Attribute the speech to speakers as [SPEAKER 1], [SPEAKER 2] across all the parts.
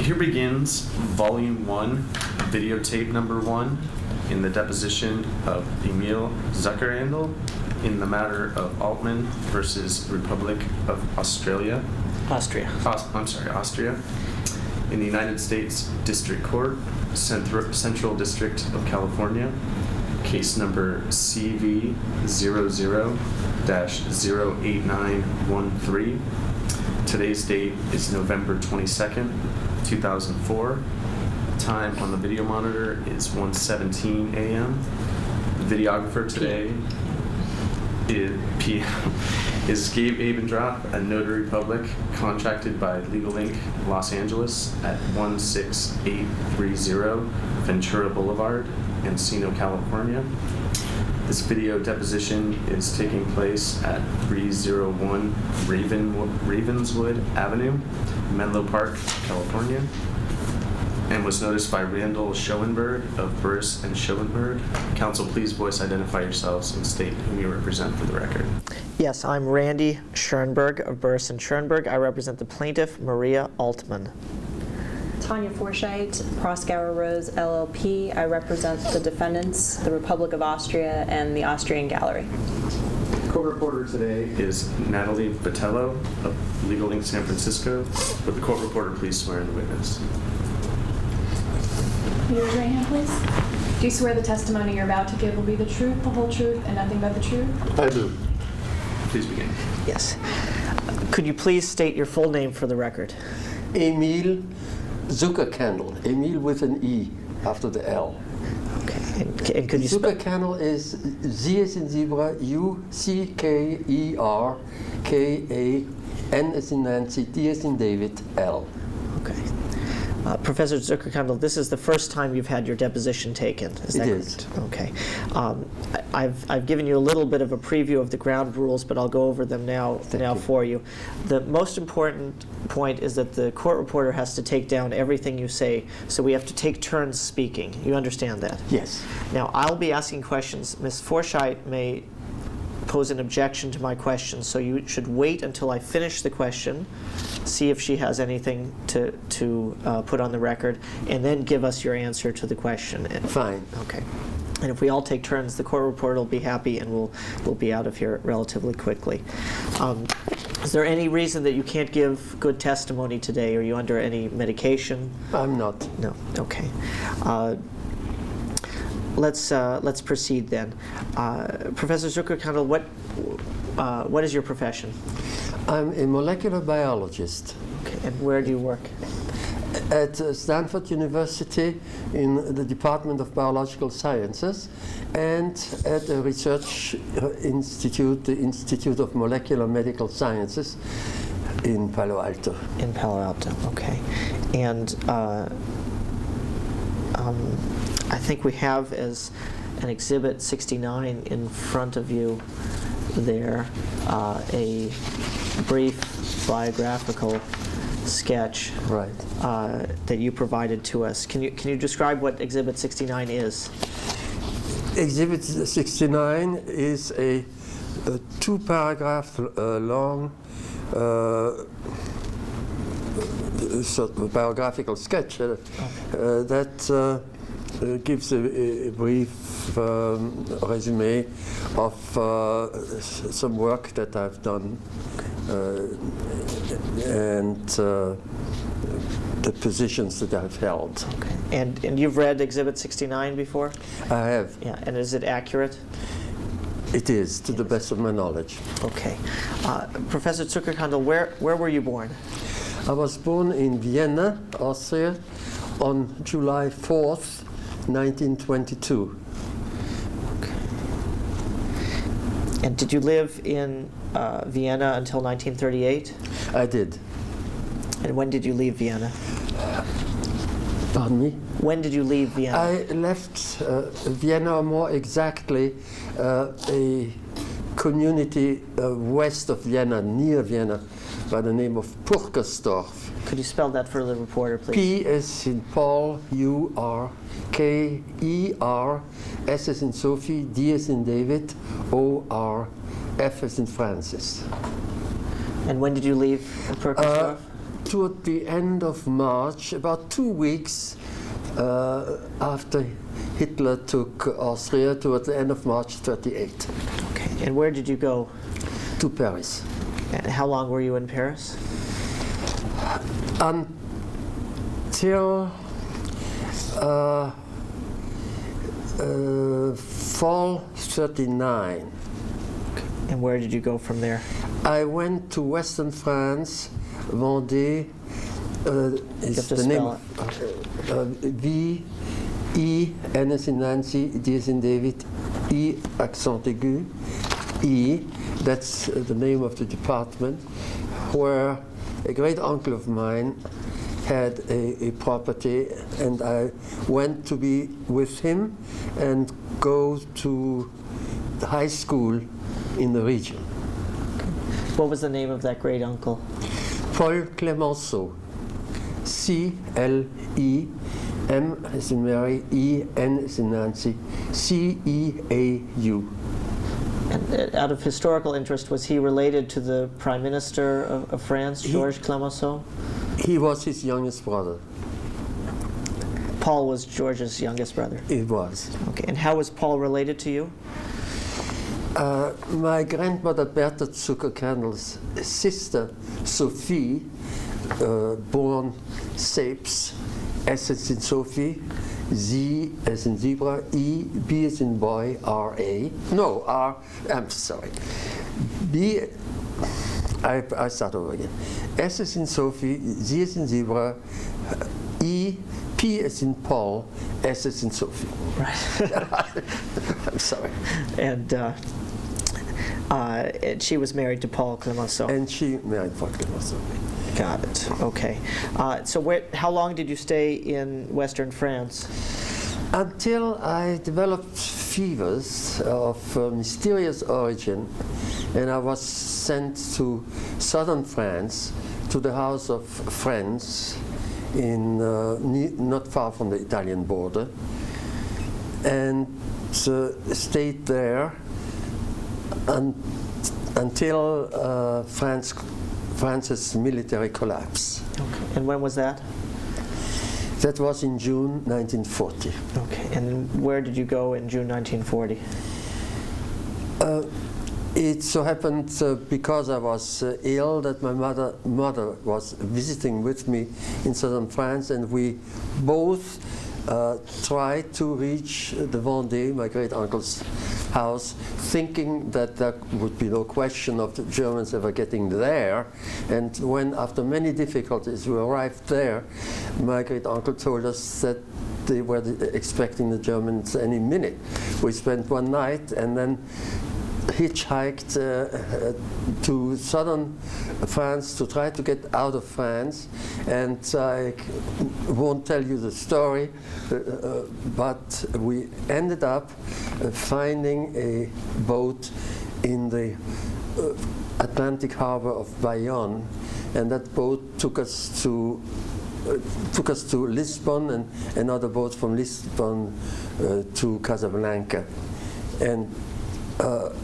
[SPEAKER 1] Here begins Volume 1, Videotape Number 1, in the deposition of Emile Zuckerkandl in the matter of Altman versus Republic of Australia.
[SPEAKER 2] Austria.
[SPEAKER 1] Austria. In the United States District Court, Central District of California, case number CV00-08913. Today's date is November 22nd, 2004. Time on the video monitor is 1:17 a.m. The videographer today is Gabe Abendrop, a notary public contracted by Legal Inc. Los Angeles at 16830 Ventura Boulevard, Encino, California. This video deposition is taking place at 301 Ravenswood Avenue, Menlo Park, California, and was noticed by Randall Schoenberg of Burris and Schoenberg. Counsel, please voice identify yourselves and state whom you represent for the record.
[SPEAKER 2] Yes, I'm Randy Schoenberg of Burris and Schoenberg. I represent the plaintiff, Maria Altman.
[SPEAKER 3] Tanya Forsythe, Proskauer Rose LLP. I represent the defendants, the Republic of Austria, and the Austrian Gallery.
[SPEAKER 1] Co-reporter today is Natalie Botello of Legal Inc. San Francisco. Would the court reporter please swear in the witness?
[SPEAKER 4] Will you raise your right hand, please? Do you swear the testimony you're about to give will be the truth, the whole truth, and nothing but the truth?
[SPEAKER 5] I do.
[SPEAKER 1] Please begin.
[SPEAKER 2] Yes. Could you please state your full name for the record?
[SPEAKER 5] Emile Zuckerkandl. Emile with an E after the L.
[SPEAKER 2] Okay. And could you spell?
[SPEAKER 5] Zuckerkandl is Z as in zebra, U-C-K-E-R-K-A-N as in Nancy, D as in David, L.
[SPEAKER 2] Okay. Professor Zuckerkandl, this is the first time you've had your deposition taken, is that correct? Okay. I've given you a little bit of a preview of the ground rules, but I'll go over them now for you. The most important point is that the court reporter has to take down everything you say, so we have to take turns speaking. You understand that?
[SPEAKER 5] Yes.
[SPEAKER 2] Now, I'll be asking questions. Ms. Forsythe may pose an objection to my question, so you should wait until I finish the question, see if she has anything to put on the record, and then give us your answer to the question.
[SPEAKER 5] Fine.
[SPEAKER 2] Okay. And if we all take turns, the court reporter will be happy, and we'll be out of here relatively quickly. Is there any reason that you can't give good testimony today? Are you under any medication?
[SPEAKER 5] I'm not.
[SPEAKER 2] No. Okay. Let's proceed then. Professor Zuckerkandl, what is your profession?
[SPEAKER 5] I'm a molecular biologist.
[SPEAKER 2] Okay. And where do you work?
[SPEAKER 5] At Stanford University in the Department of Biological Sciences and at a research institute, the Institute of Molecular Medical Sciences in Palo Alto.
[SPEAKER 2] In Palo Alto, okay. And I think we have as an Exhibit 69 in front of you there a brief biographical sketch that you provided to us. Can you describe what Exhibit 69 is?
[SPEAKER 5] Exhibit 69 is a two-paragraph long sort of biographical sketch that gives a brief resume of some work that I've done and the positions that I've held.
[SPEAKER 2] Okay. And you've read Exhibit 69 before?
[SPEAKER 5] I have.
[SPEAKER 2] Yeah. And is it accurate?
[SPEAKER 5] It is, to the best of my knowledge.
[SPEAKER 2] Okay. Professor Zuckerkandl, where were you born?
[SPEAKER 5] I was born in Vienna, Austria, on July 4th, 1922.
[SPEAKER 2] Okay. And did you live in Vienna until 1938?
[SPEAKER 5] I did.
[SPEAKER 2] And when did you leave Vienna?
[SPEAKER 5] Pardon me?
[SPEAKER 2] When did you leave Vienna?
[SPEAKER 5] I left Vienna, or more exactly, a community west of Vienna, near Vienna, by the name of Purkersdorf.
[SPEAKER 2] Could you spell that for the reporter, please?
[SPEAKER 5] P as in Paul, U-R, K-E-R, S as in Sophie, D as in David, O-R, F as in Francis.
[SPEAKER 2] And when did you leave Purkersdorf?
[SPEAKER 5] toward the end of March, about 2 weeks after Hitler took Austria, toward the end of March 38,
[SPEAKER 2] Okay. And where did you go?
[SPEAKER 5] to Paris.
[SPEAKER 2] And how long were you in Paris?
[SPEAKER 5] Until fall 39.
[SPEAKER 2] And where did you go from there?
[SPEAKER 5] I went to Western France, Vendée, is
[SPEAKER 2] to
[SPEAKER 5] the name
[SPEAKER 2] spell
[SPEAKER 5] of V, E, N as in Nancy, D as in David, E, accent aigu, E, that's the name of the department, where a great uncle of mine had a property, and I went to be with him and go to the high school in the region.
[SPEAKER 2] What was the name of that great uncle?
[SPEAKER 5] Paul Clemenceau, C-L-E, M as in Mary, E, N as in Nancy, C-E-A-U.
[SPEAKER 2] And out of historical interest, was he related to the Prime Minister of France, Georges Clemenceau?
[SPEAKER 5] He was his youngest brother.
[SPEAKER 2] Paul was George's youngest brother.
[SPEAKER 5] It was.
[SPEAKER 2] Okay. And how was Paul related to you?
[SPEAKER 5] My grandmother Bertha Zuckerkandl's sister Sophie, born Sapes, S as in Sophie, Z as in zebra, E, B as in boy, R-A. No, R, I'm sorry. B, I start over again. S as in Sophie, Z as in zebra, E, P as in Paul, S as in Sophie.
[SPEAKER 2] Right.
[SPEAKER 5] I'm sorry.
[SPEAKER 2] And she was married to Paul Clemenceau.
[SPEAKER 5] And she married Paul Clemenceau.
[SPEAKER 2] Got it. Okay. So how long did you stay in Western France?
[SPEAKER 5] Until I developed fevers of mysterious origin, and I was sent to southern France, to the house of friends in not far from the Italian border, and stayed there until France's military collapse.
[SPEAKER 2] Okay. And when was that?
[SPEAKER 5] That was in June 1940.
[SPEAKER 2] Okay. And where did you go in June 1940?
[SPEAKER 5] It so happened because I was ill that my mother was visiting with me in southern France, and we both tried to reach the Vendée, my great uncle's house, thinking that there would be no question of the Germans ever getting there. And when, after many difficulties, we arrived there, my great uncle told us that they were expecting the Germans any minute. We spent one night and then hitchhiked to southern France to try to get out of France, and I won't tell you the story, but we ended up finding a boat in the Atlantic harbor of Bayonne, and that boat took us to Lisbon, and another boat from Lisbon to Casablanca. And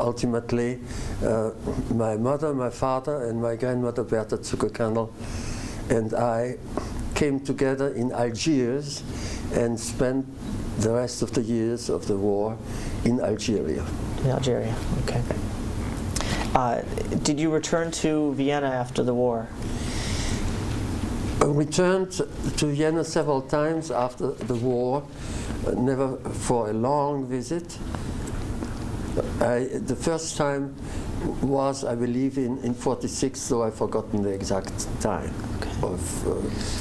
[SPEAKER 5] ultimately, my mother, my father, and my grandmother Bertha Zuckerkandl and I came together in Algiers and spent the rest of the years of the war in Algeria.
[SPEAKER 2] In Algeria, okay. Did you return to Vienna after the war?
[SPEAKER 5] I returned to Vienna several times after the war, never for a long visit. The first time was, I believe, in 46, though I've forgotten the exact time of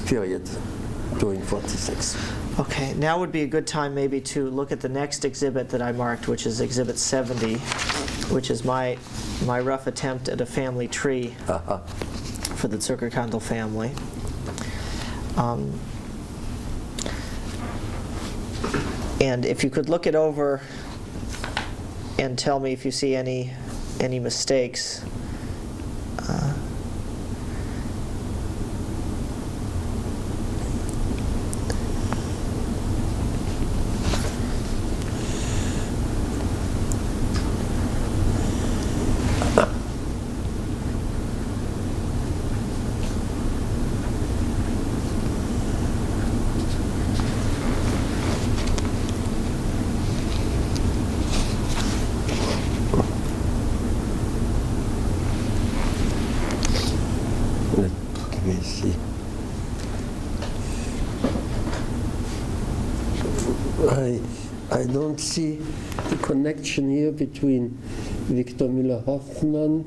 [SPEAKER 5] period during 46.
[SPEAKER 2] Okay, now would be a good time maybe to look at the next exhibit that I marked, which is Exhibit 70, which is my rough attempt at a family tree for the Zuckerkandl family. And if you could look it over and tell me if you see any mistakes.
[SPEAKER 5] I don't see the connection here between Victor Müller-Hoffman.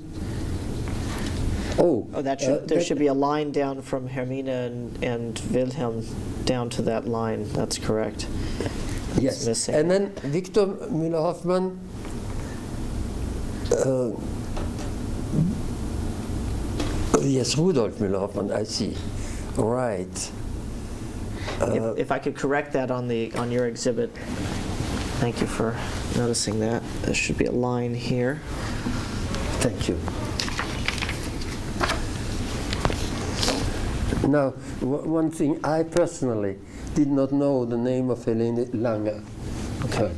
[SPEAKER 5] Oh,
[SPEAKER 2] There should be a line down from Hermine and Wilhelm down to that line. That's correct.
[SPEAKER 5] yes.
[SPEAKER 2] Missing.
[SPEAKER 5] And then Victor Müller-Hoffman. Yes, Rudolf Müller-Hoffman. I see. Right.
[SPEAKER 2] If I could correct that on your exhibit, thank you for noticing that. There should be a line here.
[SPEAKER 5] Thank you. Now, one thing, I personally did not know the name of Helene Langer.
[SPEAKER 2] Okay.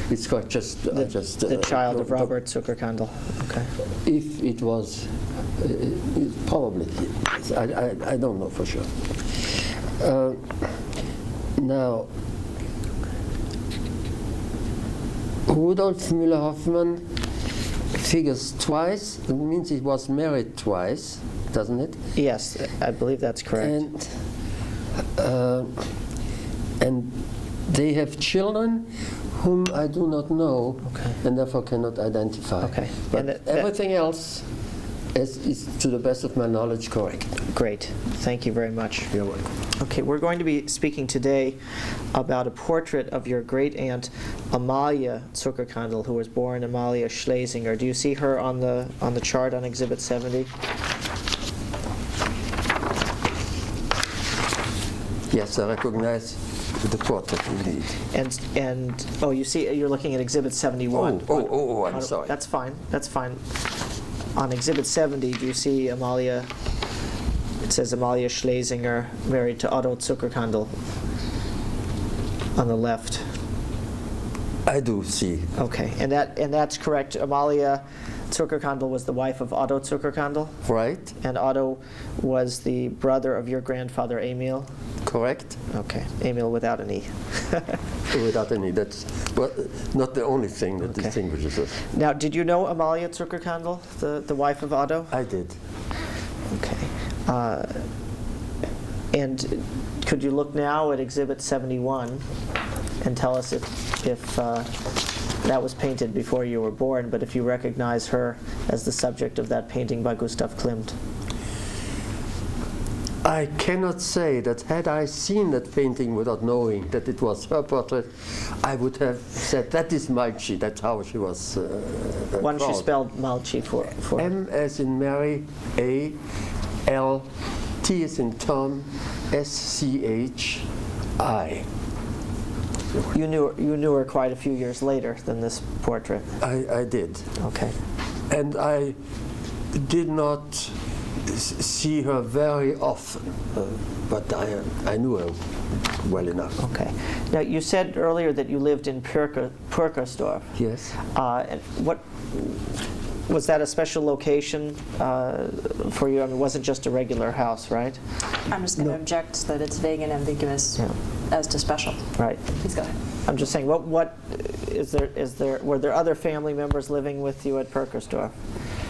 [SPEAKER 5] It's quite just
[SPEAKER 2] The child of Robert Zuckerkandl. Okay.
[SPEAKER 5] If it was, probably, I don't know for sure. Now, Rudolf Müller-Hoffman figures twice. It means he was married twice, doesn't it?
[SPEAKER 2] Yes, I believe that's correct.
[SPEAKER 5] And they have children whom I do not know,
[SPEAKER 2] Okay.
[SPEAKER 5] and therefore cannot identify.
[SPEAKER 2] Okay.
[SPEAKER 5] But
[SPEAKER 2] And that-
[SPEAKER 5] everything else is, to the best of my knowledge, correct.
[SPEAKER 2] Great. Thank you very much.
[SPEAKER 5] You're welcome.
[SPEAKER 2] Okay, we're going to be speaking today about a portrait of your great-aunt Amalia Zuckerkandl, who was born Amalia Schlesinger. Do you see her on the chart on Exhibit 70?
[SPEAKER 5] Yes, I recognize the portrait indeed.
[SPEAKER 2] And oh, you see, you're looking at Exhibit 71.
[SPEAKER 5] I'm sorry.
[SPEAKER 2] That's fine. That's fine. On Exhibit 70, do you see Amalia? It says Amalia Schlesinger, married to Otto Zuckerkandl on the left.
[SPEAKER 5] I do see.
[SPEAKER 2] Okay, and that's correct. Amalia Zuckerkandl was the wife of Otto Zuckerkandl,
[SPEAKER 5] Right?
[SPEAKER 2] and Otto was the brother of your grandfather Emile.
[SPEAKER 5] Correct?
[SPEAKER 2] Okay, Emile without an E.
[SPEAKER 5] Without any. That's not the only thing that
[SPEAKER 2] Okay.
[SPEAKER 5] distinguishes us.
[SPEAKER 2] Now, did you know Amalia Zuckerkandl, the wife of Otto?
[SPEAKER 5] I did.
[SPEAKER 2] Okay. And could you look now at Exhibit 71 and tell us if that was painted before you were born, but if you recognize her as the subject of that painting by Gustav Klimt?
[SPEAKER 5] I cannot say that had I seen that painting without knowing that it was her portrait, I would have said, that is Malchi. That's how she was
[SPEAKER 2] Why don't you
[SPEAKER 5] called.
[SPEAKER 2] spell Malchi for
[SPEAKER 5] M as in Mary, A, L, T as in Tom, S, C, H, I.
[SPEAKER 2] You knew her quite a few years later than this portrait.
[SPEAKER 5] I did.
[SPEAKER 2] Okay.
[SPEAKER 5] And I did not see her very often, but I knew her well enough.
[SPEAKER 2] Okay. Now, you said earlier that you lived in Purkersdorf.
[SPEAKER 5] Yes.
[SPEAKER 2] And what was that a special location for you? I mean, it wasn't just a regular house, right?
[SPEAKER 3] I'm just going to object that it's vague and ambiguous
[SPEAKER 2] Yeah.
[SPEAKER 3] as to special.
[SPEAKER 2] Right.
[SPEAKER 3] Please go ahead.
[SPEAKER 2] I'm just saying, what were there other family members living with you at Purkersdorf?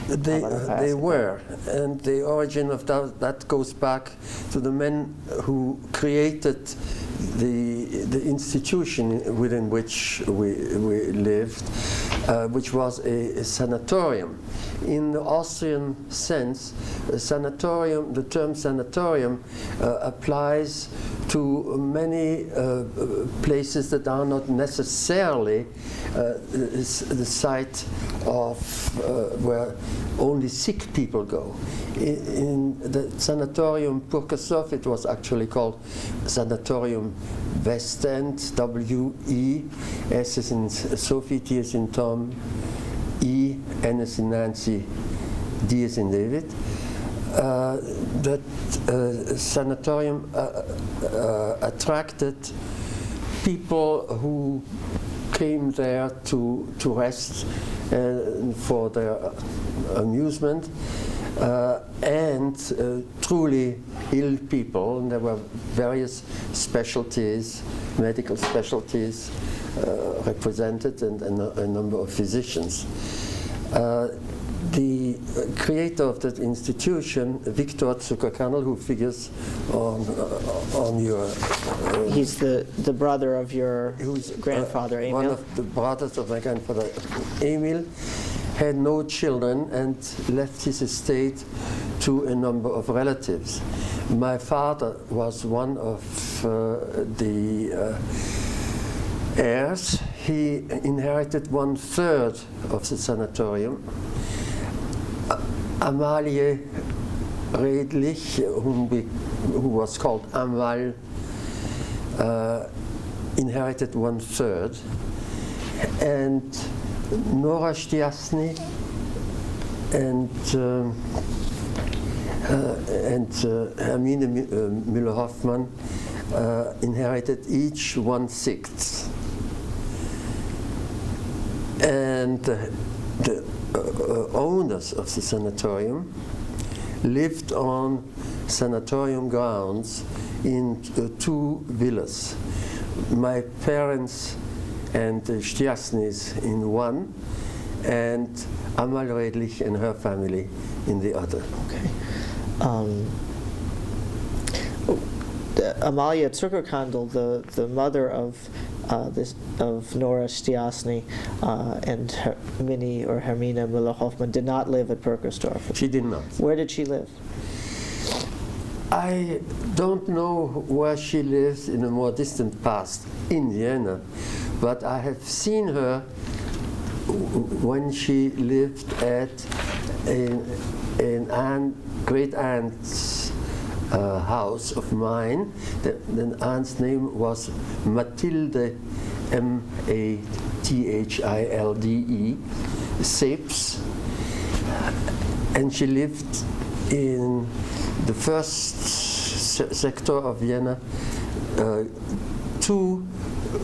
[SPEAKER 5] They were, and the origin of that goes back to the men who created the institution within which we lived, which was a sanatorium. In the Austrian sense, a sanatorium, the term sanatorium applies to many places that are not necessarily the site of where only sick people go. In the Sanatorium Purkersdorf, it was actually called Sanatorium Westend, W-E, S is in Sophie, T is in Tom, E, N is in Nancy, D is in David. That sanatorium attracted people who came there to rest for their amusement, and truly ill people. And there were various specialties, medical specialties represented, and a number of physicians. the creator of that institution, Victor Zuckerkandl, who figures on your...
[SPEAKER 2] He's the brother of your
[SPEAKER 5] who's
[SPEAKER 2] grandfather, Emile?
[SPEAKER 5] One of the brothers of my grandfather, Emile, had no children and left his estate to a number of relatives. My father was one of the heirs. He inherited 1/3 of the sanatorium. Amalie Redlich, who was called Amal, inherited 1/3, and Nora Stiasny and Hermine Müller Hoffman inherited each 1/6. And the owners of the sanatorium lived on sanatorium grounds in 2 villas. My parents and the Stiasnys in one, and Amal Redlich and her family in the other.
[SPEAKER 2] Okay. Amalia Zuckerkandl, the mother of Nora Stiasny and Minnie or Hermine Müller-Hoffmann, did not live at Purkersdorf.
[SPEAKER 5] She did not.
[SPEAKER 2] Where did she live?
[SPEAKER 5] I don't know where she lives in a more distant past in Vienna, but I have seen her when she lived at an great aunt's house of mine. The aunt's name was Mathilde, Mathilde, Seps, and she lived in the first sector of Vienna, 2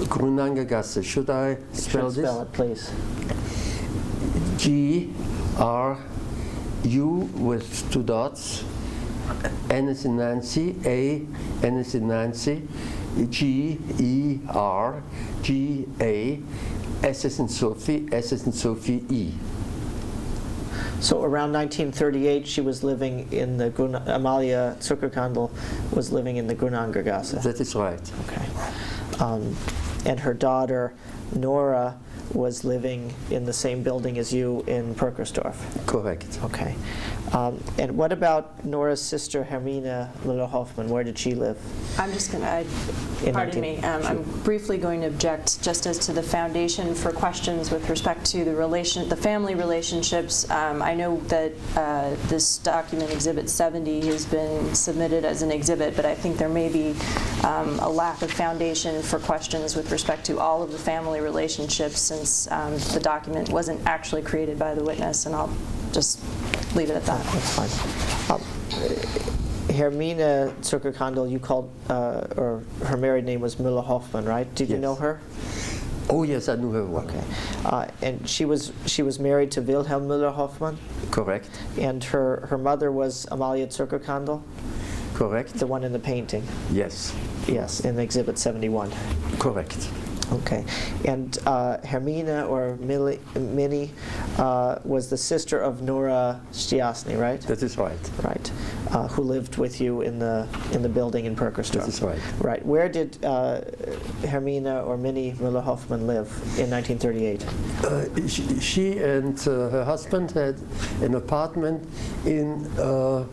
[SPEAKER 5] Grunange Gasse. Should I spell this?
[SPEAKER 2] Spell it, please.
[SPEAKER 5] G-R-U with 2 dots, N as in Nancy, A, N as in Nancy, G-E-R-G-A, S as in Sophie, S as in Sophie, E.
[SPEAKER 2] So around 1938, she was living in the Amalia Zuckerkandl was living in the Grunanger Gasse.
[SPEAKER 5] That is right.
[SPEAKER 2] Okay. And her daughter, Nora, was living in the same building as you in Purkersdorf.
[SPEAKER 5] Correct.
[SPEAKER 2] Okay. And what about Nora's sister, Hermine Müller-Hoffmann? Where did she live?
[SPEAKER 3] I'm just going to, pardon me, I'm briefly going to object just as to the foundation for questions with respect to the family relationships. I know that this document, Exhibit 70, has been submitted as an exhibit, but I think there may be a lack of foundation for questions with respect to all of the family relationships, since the document wasn't actually created by the witness, and I'll just leave it at that.
[SPEAKER 2] That's fine. Hermine Zuckerkandl, you called, or her married name was Müller-Hoffmann, right? Did you
[SPEAKER 5] Yes.
[SPEAKER 2] know her?
[SPEAKER 5] Oh yes, I knew her well.
[SPEAKER 2] Okay. And she was married to Wilhelm Müller-Hoffmann?
[SPEAKER 5] Correct.
[SPEAKER 2] And her mother was Amalia Zuckerkandl,
[SPEAKER 5] Correct.
[SPEAKER 2] the one in the painting?
[SPEAKER 5] Yes.
[SPEAKER 2] Yes, in Exhibit 71.
[SPEAKER 5] Correct.
[SPEAKER 2] Okay. And Hermine, or Minnie, was the sister of Nora Stiasny, right?
[SPEAKER 5] That is right.
[SPEAKER 2] Right. Who lived with you in the building in Purkersdorf?
[SPEAKER 5] That is right.
[SPEAKER 2] Right. Where did Hermine or Minnie Müller-Hoffmann live in 1938?
[SPEAKER 5] She and her husband had an apartment in a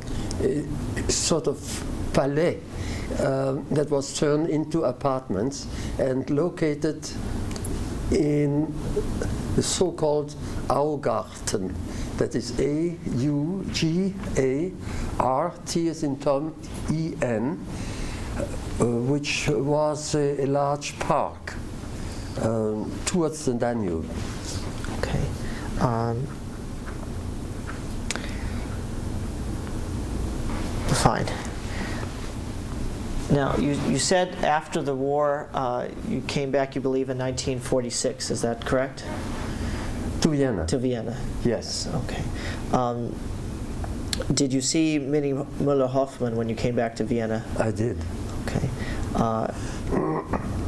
[SPEAKER 5] sort of palais that was turned into apartments and located in the so-called Augarten. That is A-U-G-A-R-T as in Tom, E-N, which was a large park towards the Danube.
[SPEAKER 2] Okay. Fine. Now, you said after the war you came back, you believe, in 1946. Is that correct?
[SPEAKER 5] To Vienna.
[SPEAKER 2] To Vienna.
[SPEAKER 5] Yes.
[SPEAKER 2] Okay. Did you see Minnie Müller-Hoffmann when you came back to Vienna?
[SPEAKER 5] I did.
[SPEAKER 2] Okay.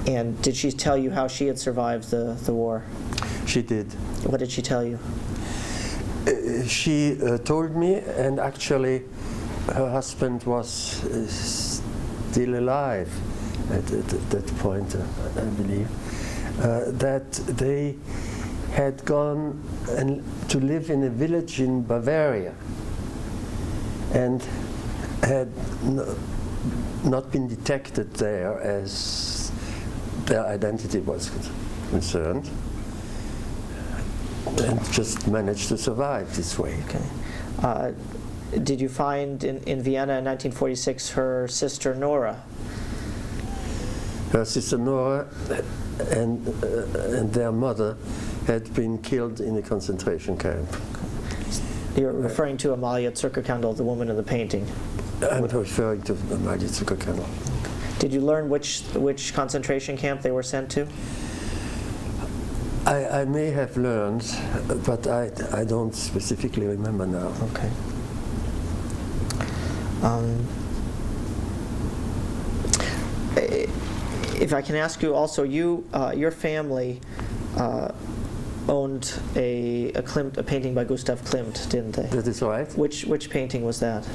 [SPEAKER 2] And did she tell you how she had survived the war?
[SPEAKER 5] She did.
[SPEAKER 2] What did she tell you?
[SPEAKER 5] she told me, and actually her husband was still alive at that point, I believe, that they had gone to live in a village in Bavaria and had not been detected there as their identity was concerned, and just managed to survive this way.
[SPEAKER 2] Okay. Did you find in Vienna in 1946 her sister Nora?
[SPEAKER 5] Her sister Nora and their mother had been killed in a concentration camp.
[SPEAKER 2] You're referring to Emile Zuckerkandl, the woman in the painting.
[SPEAKER 5] I'm referring to Emile Zuckerkandl.
[SPEAKER 2] Did you learn which concentration camp they were sent to?
[SPEAKER 5] I may have learned, but I don't specifically remember now.
[SPEAKER 2] Okay. If I can ask you also, your family owned a painting by Gustav Klimt, didn't they?
[SPEAKER 5] That is right.
[SPEAKER 2] Which painting was that?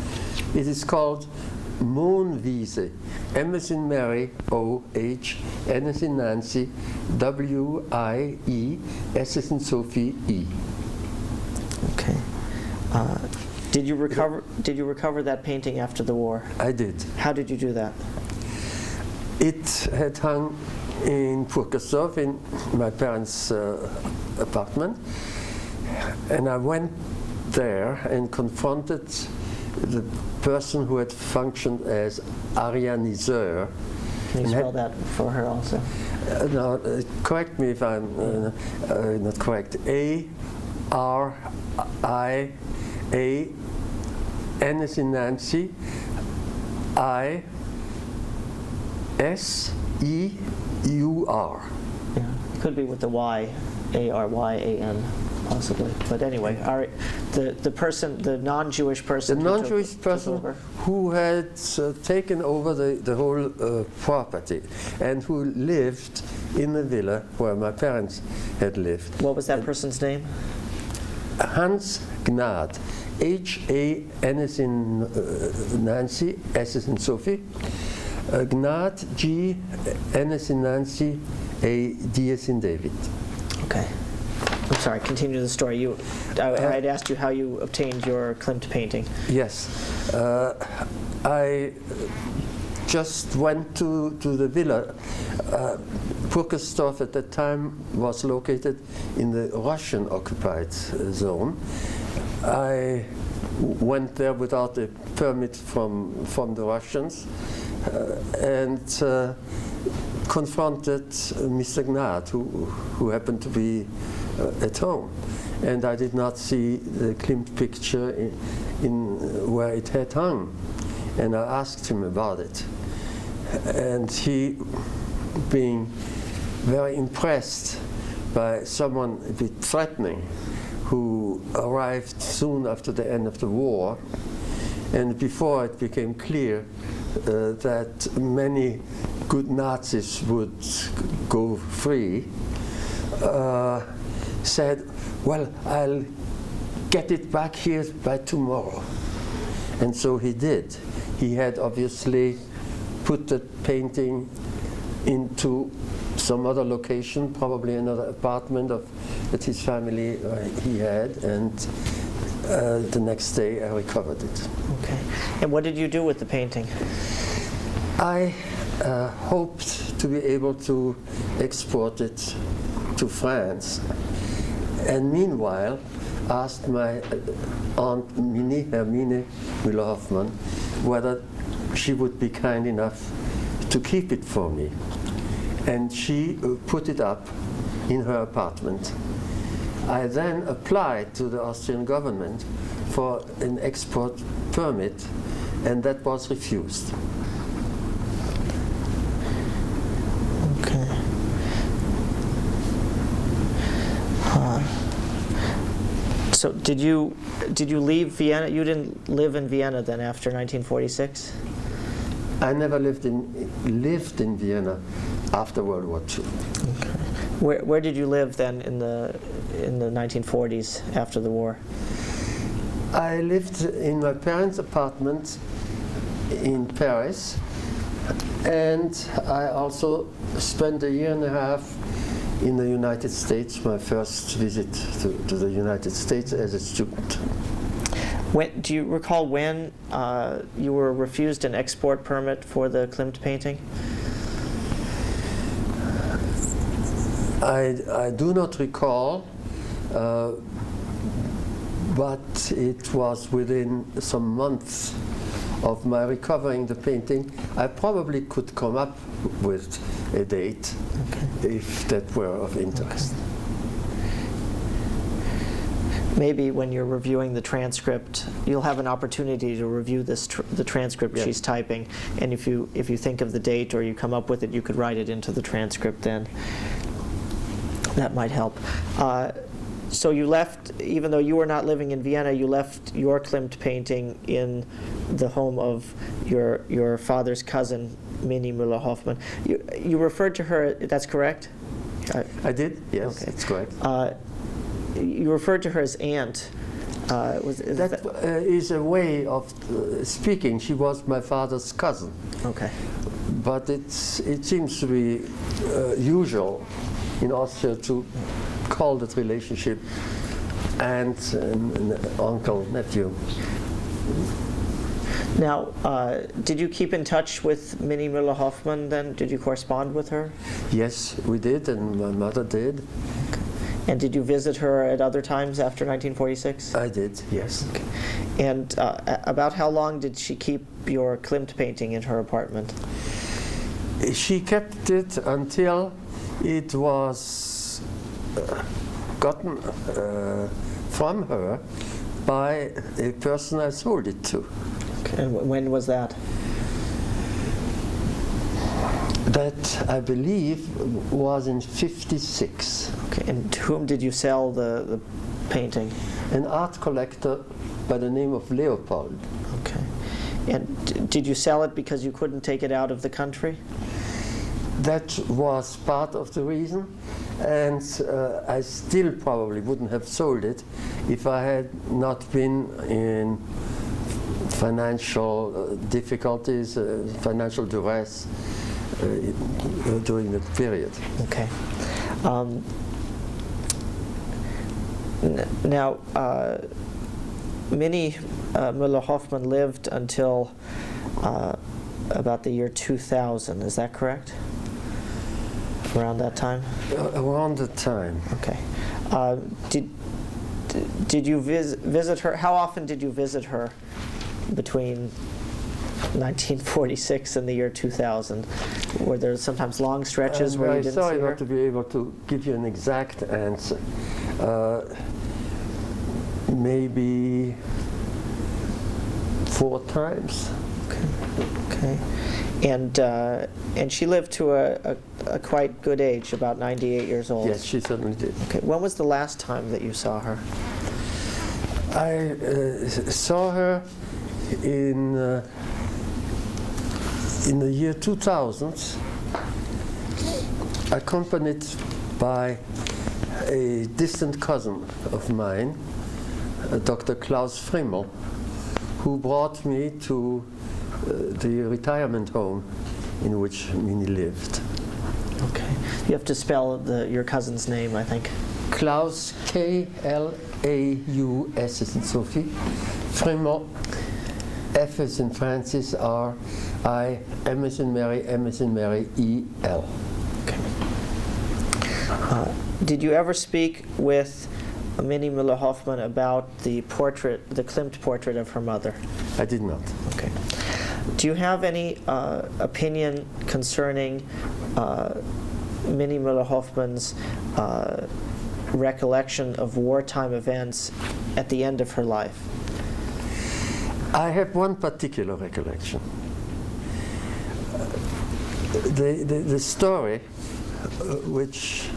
[SPEAKER 5] It is called Moonwiese. M as in Mary, O-H, N as in Nancy, W-I-E, S as in Sophie, E.
[SPEAKER 2] Okay. Did you recover that painting after the war?
[SPEAKER 5] I did.
[SPEAKER 2] How did you do that?
[SPEAKER 5] It had hung in Purkersdorf in my parents' apartment, and I went there and confronted the person who had functioned as arianiseur.
[SPEAKER 2] Can you spell that for her also?
[SPEAKER 5] Now, correct me if I'm not correct. A-R-I-A, N as in Nancy, I-S-E-U-R.
[SPEAKER 2] Yeah, it could be with the Y, A-R-Y-A-N, possibly. But anyway, all right. The person, the non-Jewish person.
[SPEAKER 5] The non-Jewish person who had taken over the whole property and who lived in the villa where my parents had lived.
[SPEAKER 2] What was that person's name?
[SPEAKER 5] Hans Gnad. H-A-N as in Nancy, S as in Sophie. Gnad, G, N as in Nancy, A, D as in David.
[SPEAKER 2] Okay. I'm sorry, continue the story. I had asked you how you obtained your Klimt painting.
[SPEAKER 5] Yes. I just went to the villa. Purkersdorf at that time was located in the Russian-occupied zone. I went there without a permit from the Russians and confronted Mr. Gnad, who happened to be at home. And I did not see the Klimt picture in where it had hung. And I asked him about it. And he, being very impressed by someone a bit threatening, who arrived soon after the end of the war, and before it became clear that many good Nazis would go free, said, well, I'll get it back here by tomorrow. And so he did. He had obviously put the painting into some other location, probably another apartment that his family he had, and the next day I recovered it.
[SPEAKER 2] Okay. And what did you do with the painting?
[SPEAKER 5] I hoped to be able to export it to France, and meanwhile asked my aunt Hermine Mueller Hoffman whether she would be kind enough to keep it for me. And she put it up in her apartment. I then applied to the Austrian government for an export permit, and that was refused.
[SPEAKER 2] Okay. So did you leave Vienna? You didn't live in Vienna then after 1946?
[SPEAKER 5] I never lived in Vienna after World War II.
[SPEAKER 2] Okay. Where did you live then in the 1940s after the war?
[SPEAKER 5] I lived in my parents' apartment in Paris, and I also spent a year and a half in the United States, my first visit to the United States as a student.
[SPEAKER 2] Do you recall when you were refused an export permit for the Klimt painting?
[SPEAKER 5] I do not recall, but it was within some months of my recovering the painting. I probably could come up with a date if that were of interest.
[SPEAKER 2] Okay. Maybe when you're reviewing the transcript, you'll have an opportunity to review the transcript she's typing, and if you think of the date or you come up with it, you could write it into the transcript then. That might help. So you left, even though you were not living in Vienna, you left your Klimt painting in the home of your father's cousin, Minnie Müller-Hoffman. You referred to her, that's correct?
[SPEAKER 5] I did, yes,
[SPEAKER 2] Okay.
[SPEAKER 5] that's correct.
[SPEAKER 2] You referred to her as aunt.
[SPEAKER 5] That is a way of speaking. She was my father's cousin.
[SPEAKER 2] Okay.
[SPEAKER 5] But it seems to be usual in Austria to call that relationship aunt and uncle, nephew.
[SPEAKER 2] Now, did you keep in touch with Minnie Müller-Hoffman then? Did you correspond with her?
[SPEAKER 5] Yes, we did, and my mother did.
[SPEAKER 2] And did you visit her at other times after 1946?
[SPEAKER 5] I did, yes.
[SPEAKER 2] Okay. And about how long did she keep your Klimt painting in her apartment?
[SPEAKER 5] She kept it until it was gotten from her by a person I sold it to.
[SPEAKER 2] Okay. And when was that?
[SPEAKER 5] That, I believe, was in '56.
[SPEAKER 2] Okay. And to whom did you sell the painting?
[SPEAKER 5] An art collector by the name of Leopold.
[SPEAKER 2] Okay. And did you sell it because you couldn't take it out of the country?
[SPEAKER 5] That was part of the reason, and I still probably wouldn't have sold it if I had not been in financial difficulties, financial duress during that period.
[SPEAKER 2] Okay. Now, Minnie Müller-Hoffman lived until about the year 2000. Is that correct? Around that time?
[SPEAKER 5] Around the time.
[SPEAKER 2] Okay. Did you visit her? How often did you visit her between 1946 and the year 2000? Were there sometimes long stretches where you didn't see her?
[SPEAKER 5] I'm very sorry not to be able to give you an exact answer. Maybe 4 times.
[SPEAKER 2] Okay. And she lived to a quite good age, about 98 years old.
[SPEAKER 5] Yes, she certainly did.
[SPEAKER 2] Okay. When was the last time that you saw her?
[SPEAKER 5] I saw her in the year 2000, accompanied by a distant cousin of mine, Dr. Klaus Frimmel, who brought me to the retirement home in which Minnie lived.
[SPEAKER 2] Okay. You have to spell your cousin's name, I think.
[SPEAKER 5] Klaus, Klaus, as in Sophie, Frimmel, F as in Francis, R, I, M as in Mary, M as in Mary, E, L.
[SPEAKER 2] Okay. Did you ever speak with Minnie Müller-Hoffman about the portrait, the Klimt portrait of her mother?
[SPEAKER 5] I did not.
[SPEAKER 2] Okay. Do you have any opinion concerning Minnie Müller-Hoffman's recollection of wartime events at the end of her life?
[SPEAKER 5] I have one particular recollection. The story, which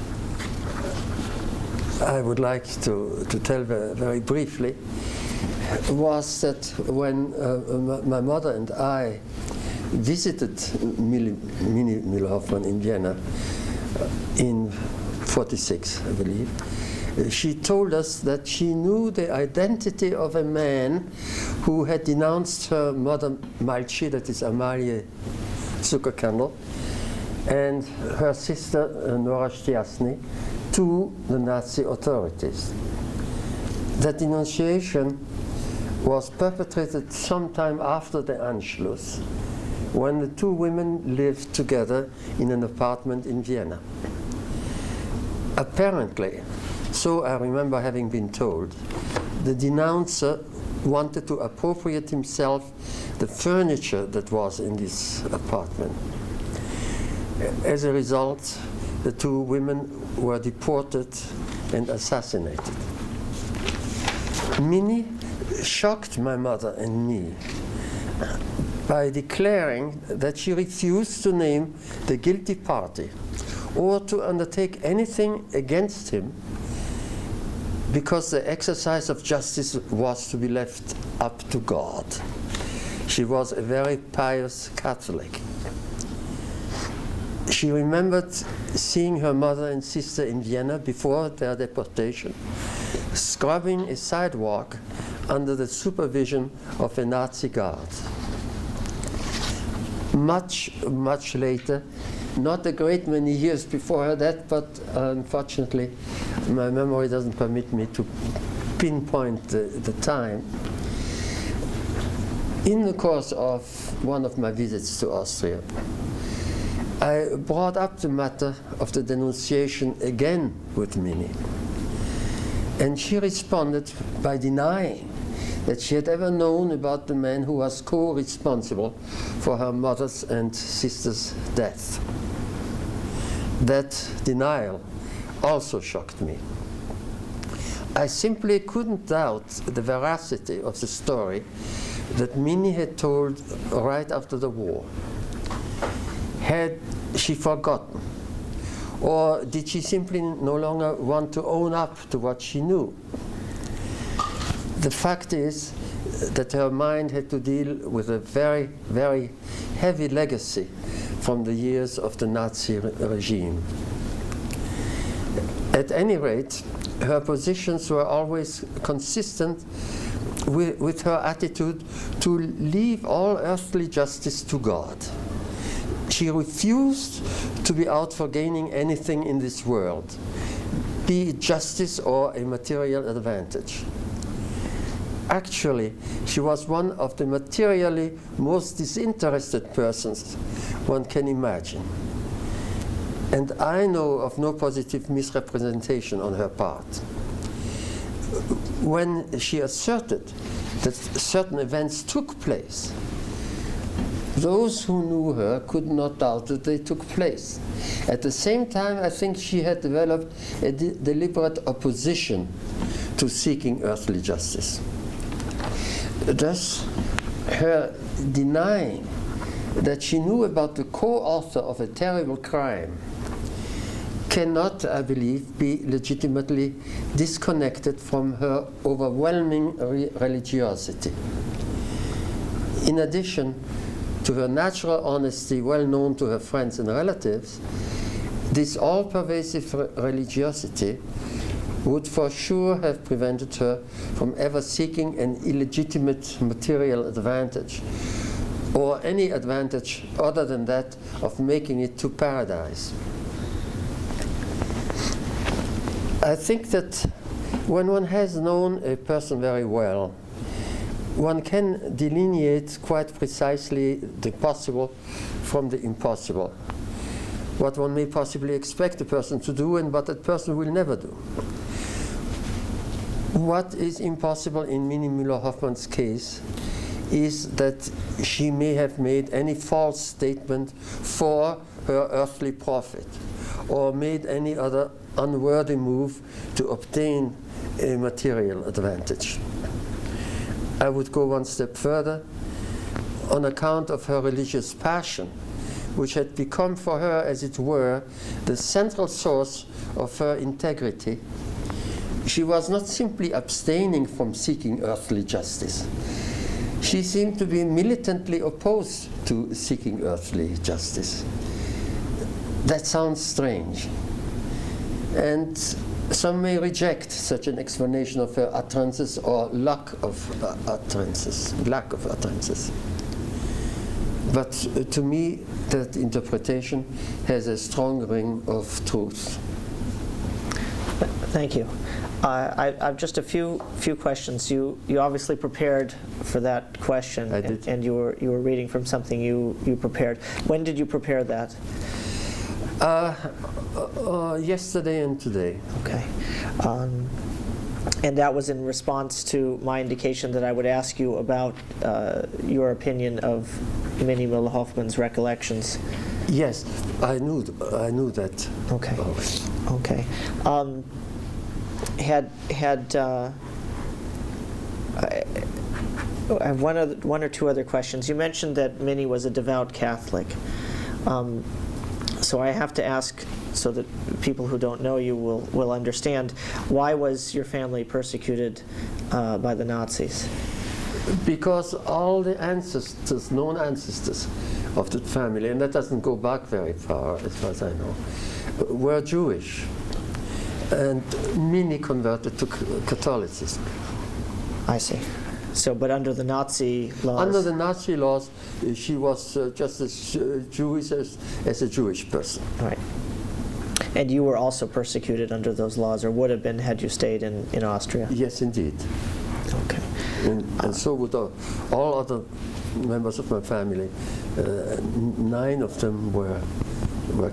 [SPEAKER 5] I would like to tell very briefly, was that when my mother and I visited Minnie Müller-Hoffman in Vienna in 46, I believe. She told us that she knew the identity of a man who had denounced her mother Malchi, that is Emile Zuckerkandl, and her sister Nora Stiasny, to the Nazi authorities. That denunciation was perpetrated sometime after the Anschluss, when the two women lived together in an apartment in Vienna. Apparently, so I remember having been told, the denouncer wanted to appropriate himself the furniture that was in this apartment. As a result, the two women were deported and assassinated. Minnie shocked my mother and me by declaring that she refused to name the guilty party or to undertake anything against him because the exercise of justice was to be left up to God. She was a very pious Catholic. She remembered seeing her mother and sister in Vienna before their deportation, scrubbing a sidewalk under the supervision of a Nazi guard. Much, much later, not a great many years before her death, but unfortunately my memory doesn't permit me to pinpoint the time. In the course of one of my visits to Austria, I brought up the matter of the denunciation again with Minnie. And she responded by denying that she had ever known about the man who was co-responsible for her mother's and sister's death. That denial also shocked me. I simply couldn't doubt the veracity of the story that Minnie had told right after the war. Had she forgotten? Or did she simply no longer want to own up to what she knew? The fact is that her mind had to deal with a very, very heavy legacy from the years of the Nazi regime. At any rate, her positions were always consistent with her attitude to leave all earthly justice to God. She refused to be out for gaining anything in this world, be it justice or a material advantage. Actually, she was one of the materially most disinterested persons one can imagine. And I know of no positive misrepresentation on her part. When she asserted that certain events took place, those who knew her could not doubt that they took place. At the same time, I think she had developed a deliberate opposition to seeking earthly justice. Thus, her denying that she knew about the co-author of a terrible crime cannot, I believe, be legitimately disconnected from her overwhelming religiosity. In addition to her natural honesty, well known to her friends and relatives, this all-pervasive religiosity would for sure have prevented her from ever seeking an illegitimate material advantage, or any advantage other than that of making it to paradise. I think that when one has known a person very well, one can delineate quite precisely the possible from the impossible, what one may possibly expect a person to do and what that person will never do. What is impossible in Minnie Müller-Hoffmann's case is that she may have made any false statement for her earthly profit, or made any other unworthy move to obtain a material advantage. I would go one step further. On account of her religious passion, which had become for her, as it were, the central source of her integrity, she was not simply abstaining from seeking earthly justice. She seemed to be militantly opposed to seeking earthly justice. That sounds strange. And some may reject such an explanation of her utterances or lack of utterances. But to me, that interpretation has a strong ring of truth.
[SPEAKER 2] Thank you. I've just a few questions. You obviously prepared for that question.
[SPEAKER 5] I did.
[SPEAKER 2] And you were reading from something you prepared. When did you prepare that?
[SPEAKER 5] Yesterday and today.
[SPEAKER 2] Okay. And that was in response to my indication that I would ask you about your opinion of Minnie Mueller Hoffman's recollections.
[SPEAKER 5] Yes, I knew that.
[SPEAKER 2] Okay.
[SPEAKER 5] already.
[SPEAKER 2] Okay. I have one or two other questions. You mentioned that Minnie was a devout Catholic. So I have to ask, so that people who don't know you will understand, why was your family persecuted by the Nazis?
[SPEAKER 5] Because all the ancestors, known ancestors of the family, and that doesn't go back very far as far as I know, were Jewish. And Minnie converted to Catholicism.
[SPEAKER 2] I see. So, but under the Nazi laws?
[SPEAKER 5] Under the Nazi laws, she was just as Jewish as a Jewish person.
[SPEAKER 2] Right. And you were also persecuted under those laws, or would have been had you stayed in Austria?
[SPEAKER 5] Yes, indeed.
[SPEAKER 2] Okay.
[SPEAKER 5] And so would all other members of my family. 9 of them were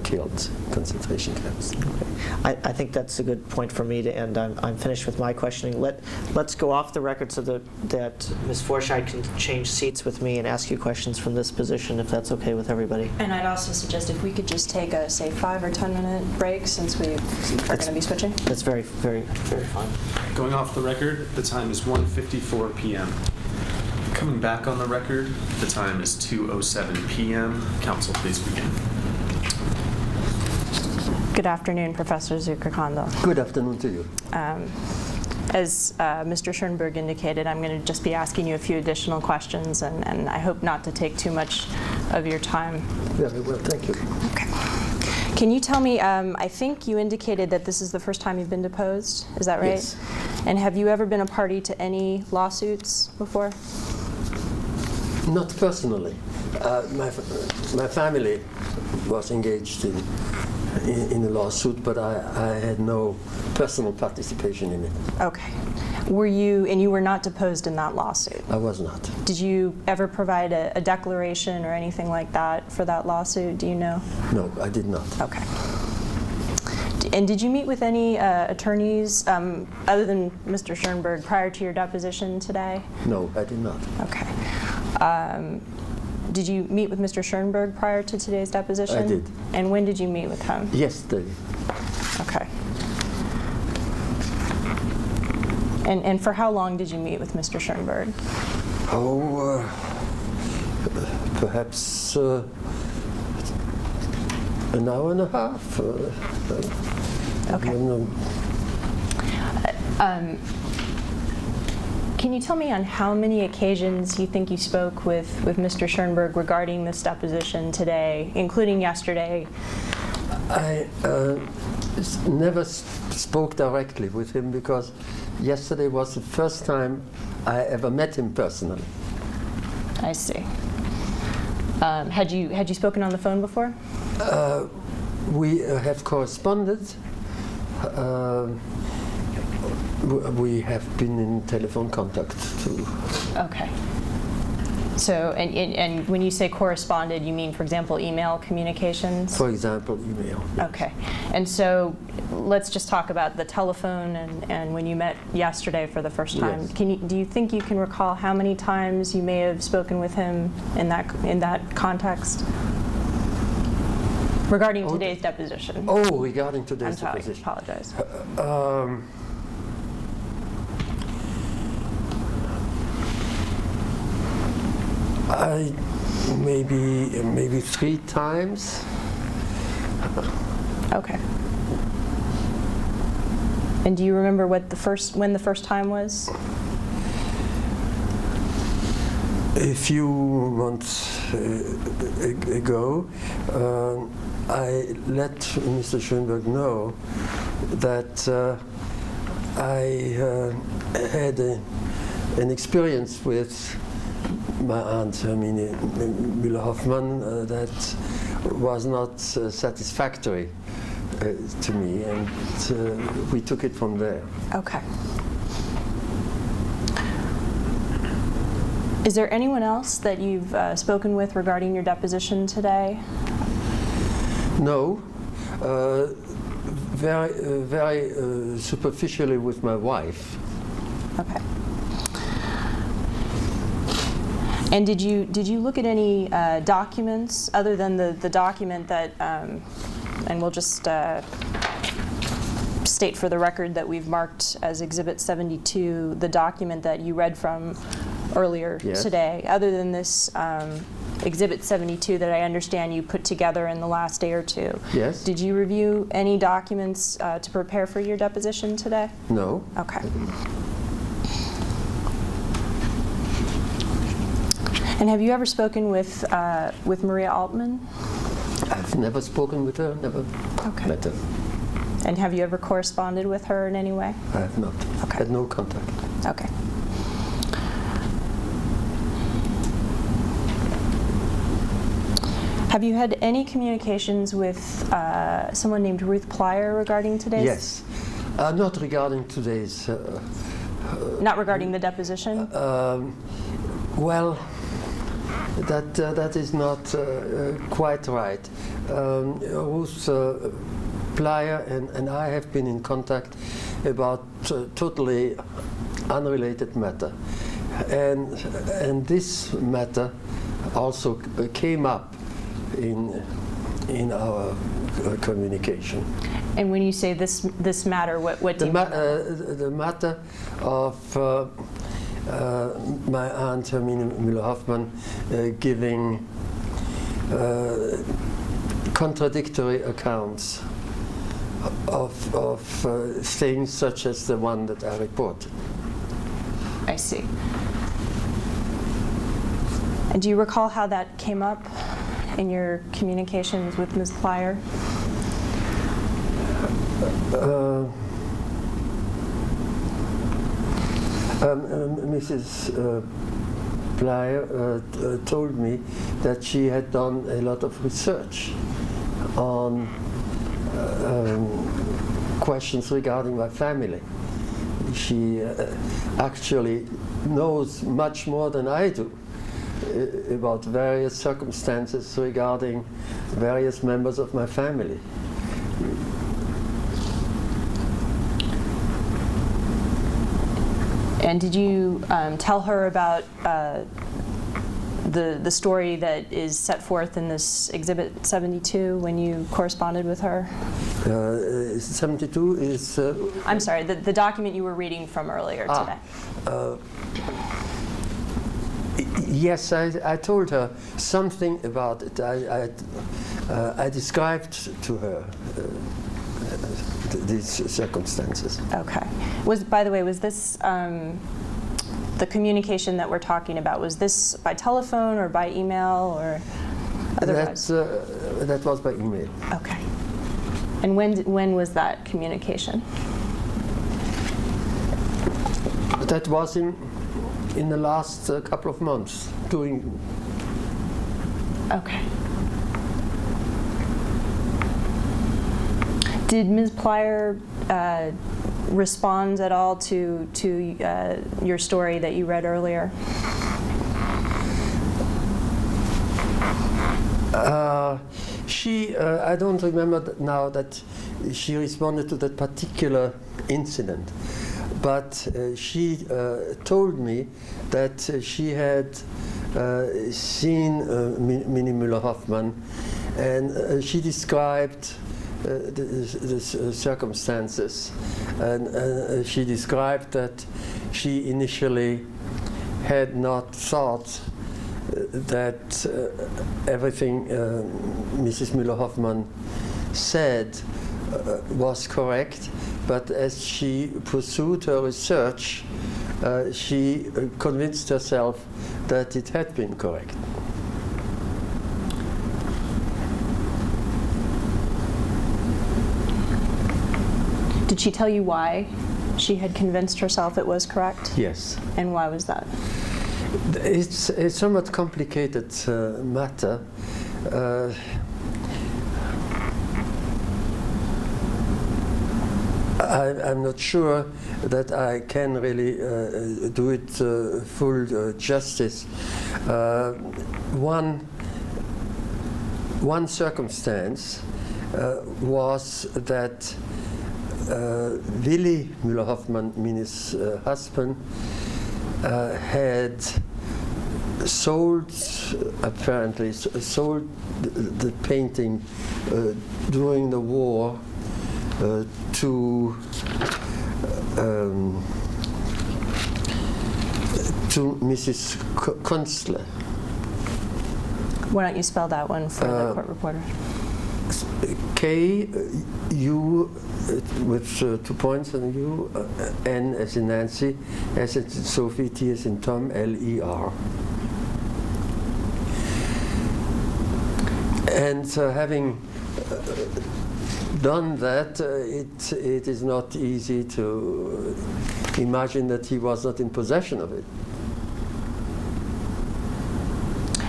[SPEAKER 5] killed in concentration camps.
[SPEAKER 2] Okay. I think that's a good point for me to end. I'm finished with my questioning. Let's go off the record so that Ms. Forsythe can change seats with me and ask you questions from this position, if that's okay with everybody.
[SPEAKER 3] And I'd also suggest if we could just take a, say, 5 or 10 minute break, since we are going to be switching.
[SPEAKER 2] That's very, very, very fine.
[SPEAKER 1] Going off the record, the time is 1:54 p.m. Coming back on the record, the time is 2:07 p.m. Council, please begin.
[SPEAKER 3] Good afternoon, Professor Zuckerkandl.
[SPEAKER 5] Good afternoon to you.
[SPEAKER 3] As Mr. Schoenberg indicated, I'm going to just be asking you a few additional questions, and I hope not to take too much of your time.
[SPEAKER 5] Very well, thank you.
[SPEAKER 3] Okay. Can you tell me, I think you indicated that this is the first time you've been deposed, is that right?
[SPEAKER 5] Yes.
[SPEAKER 3] And have you ever been a party to any lawsuits before?
[SPEAKER 5] Not personally. My family was engaged in a lawsuit, but I had no personal participation in it.
[SPEAKER 3] Okay. And you were not deposed in that lawsuit?
[SPEAKER 5] I was not.
[SPEAKER 3] Did you ever provide a declaration or anything like that for that lawsuit? Do you know?
[SPEAKER 5] No, I did not.
[SPEAKER 3] Okay. And did you meet with any attorneys other than Mr. Schoenberg prior to your deposition today?
[SPEAKER 5] No, I did not.
[SPEAKER 3] Okay. Did you meet with Mr. Schoenberg prior to today's deposition?
[SPEAKER 5] I did.
[SPEAKER 3] And when did you meet with him?
[SPEAKER 5] Yesterday.
[SPEAKER 3] Okay. And for how long did you meet with Mr. Schoenberg?
[SPEAKER 5] Oh, perhaps an hour and a half.
[SPEAKER 3] Okay.
[SPEAKER 5] I don't know.
[SPEAKER 3] Can you tell me on how many occasions you think you spoke with Mr. Schoenberg regarding this deposition today, including yesterday?
[SPEAKER 5] I never spoke directly with him because yesterday was the first time I ever met him personally.
[SPEAKER 3] I see. Had you spoken on the phone before?
[SPEAKER 5] We have corresponded. We have been in telephone contact too.
[SPEAKER 3] Okay. So, and when you say corresponded, you mean, for example, email communications?
[SPEAKER 5] For example, email.
[SPEAKER 3] Okay. And so let's just talk about the telephone and when you met yesterday for the first time.
[SPEAKER 5] Yes.
[SPEAKER 3] Do you think you can recall how many times you may have spoken with him in that context? Regarding today's deposition.
[SPEAKER 5] Oh, regarding today's
[SPEAKER 3] I'm sorry,
[SPEAKER 5] deposition.
[SPEAKER 3] I apologize. Maybe 3 times. Okay. And do you remember when the first time was?
[SPEAKER 5] A few months ago, I let Mr. Schoenberg know that I had an experience with my aunt Hermine Müller Hoffman that was not satisfactory to me, and we took it from there.
[SPEAKER 3] Okay. Is there anyone else that you've spoken with regarding your deposition today?
[SPEAKER 5] No, very superficially with my wife.
[SPEAKER 3] Okay. And did you look at any documents other than the document that, and we'll just state for the record that we've marked as Exhibit 72, the document that you read from earlier today, other than this Exhibit 72 that I understand you put together in the last day or two?
[SPEAKER 5] Yes.
[SPEAKER 3] Did you review any documents to prepare for your deposition today?
[SPEAKER 5] No.
[SPEAKER 3] Okay. And have you ever spoken with Maria Altman?
[SPEAKER 5] I've never spoken with her, never met her.
[SPEAKER 3] And have you ever corresponded with her in any way?
[SPEAKER 5] I have not.
[SPEAKER 3] Okay.
[SPEAKER 5] Had no contact.
[SPEAKER 3] Okay. Have you had any communications with someone named Ruth Plyer regarding today's?
[SPEAKER 5] Yes. Not regarding today's.
[SPEAKER 3] Not regarding the deposition?
[SPEAKER 5] Well, that is not quite right. Ruth Plyer and I have been in contact about totally unrelated matter, and this matter also came up in our communication.
[SPEAKER 3] And when you say this matter, what do you mean?
[SPEAKER 5] The matter of my aunt Hermine Müller Hoffman giving contradictory accounts of things such as the one that I report.
[SPEAKER 3] I see. And do you recall how that came up in your communications with Ms. Plyer?
[SPEAKER 5] Mrs. Plyer told me that she had done a lot of research on questions regarding my family. She actually knows much more than I do about various circumstances regarding various members of my family.
[SPEAKER 3] And did you tell her about the story that is set forth in this Exhibit 72 when you corresponded with her?
[SPEAKER 5] 72 is...
[SPEAKER 3] I'm sorry, the document you were reading from earlier today.
[SPEAKER 5] Yes, I told her something about it. I described to her these circumstances.
[SPEAKER 3] Okay. By the way, was this the communication that we're talking about? Was this by telephone or by email or otherwise?
[SPEAKER 5] That was by email.
[SPEAKER 3] Okay. And when was that communication?
[SPEAKER 5] That was in the last couple of months.
[SPEAKER 3] Okay. Did Ms. Plyer respond at all to your story that you read earlier?
[SPEAKER 5] I don't remember now that she responded to that particular incident, but she told me that she had seen Minnie Müller Hoffman, and she described the circumstances, and she described that she initially had not thought that everything Mrs. Müller Hoffman said was correct, but as she pursued her research, she convinced herself that it had been correct.
[SPEAKER 3] Did she tell you why she had convinced herself it was correct?
[SPEAKER 5] Yes.
[SPEAKER 3] And why was that?
[SPEAKER 5] It's a somewhat complicated matter. I'm not sure that I can really do it full justice. One circumstance was that Willy Müller-Hoffman, Minnie's husband, had apparently sold the painting during the war to Mrs. Kunstler.
[SPEAKER 3] Why don't you spell that one for the court reporter?
[SPEAKER 5] K-U with 2 points on U, N as in Nancy, S as in Sophie, T as in Tom, L-E-R. And having done that, it is not easy to imagine that he was not in possession of it.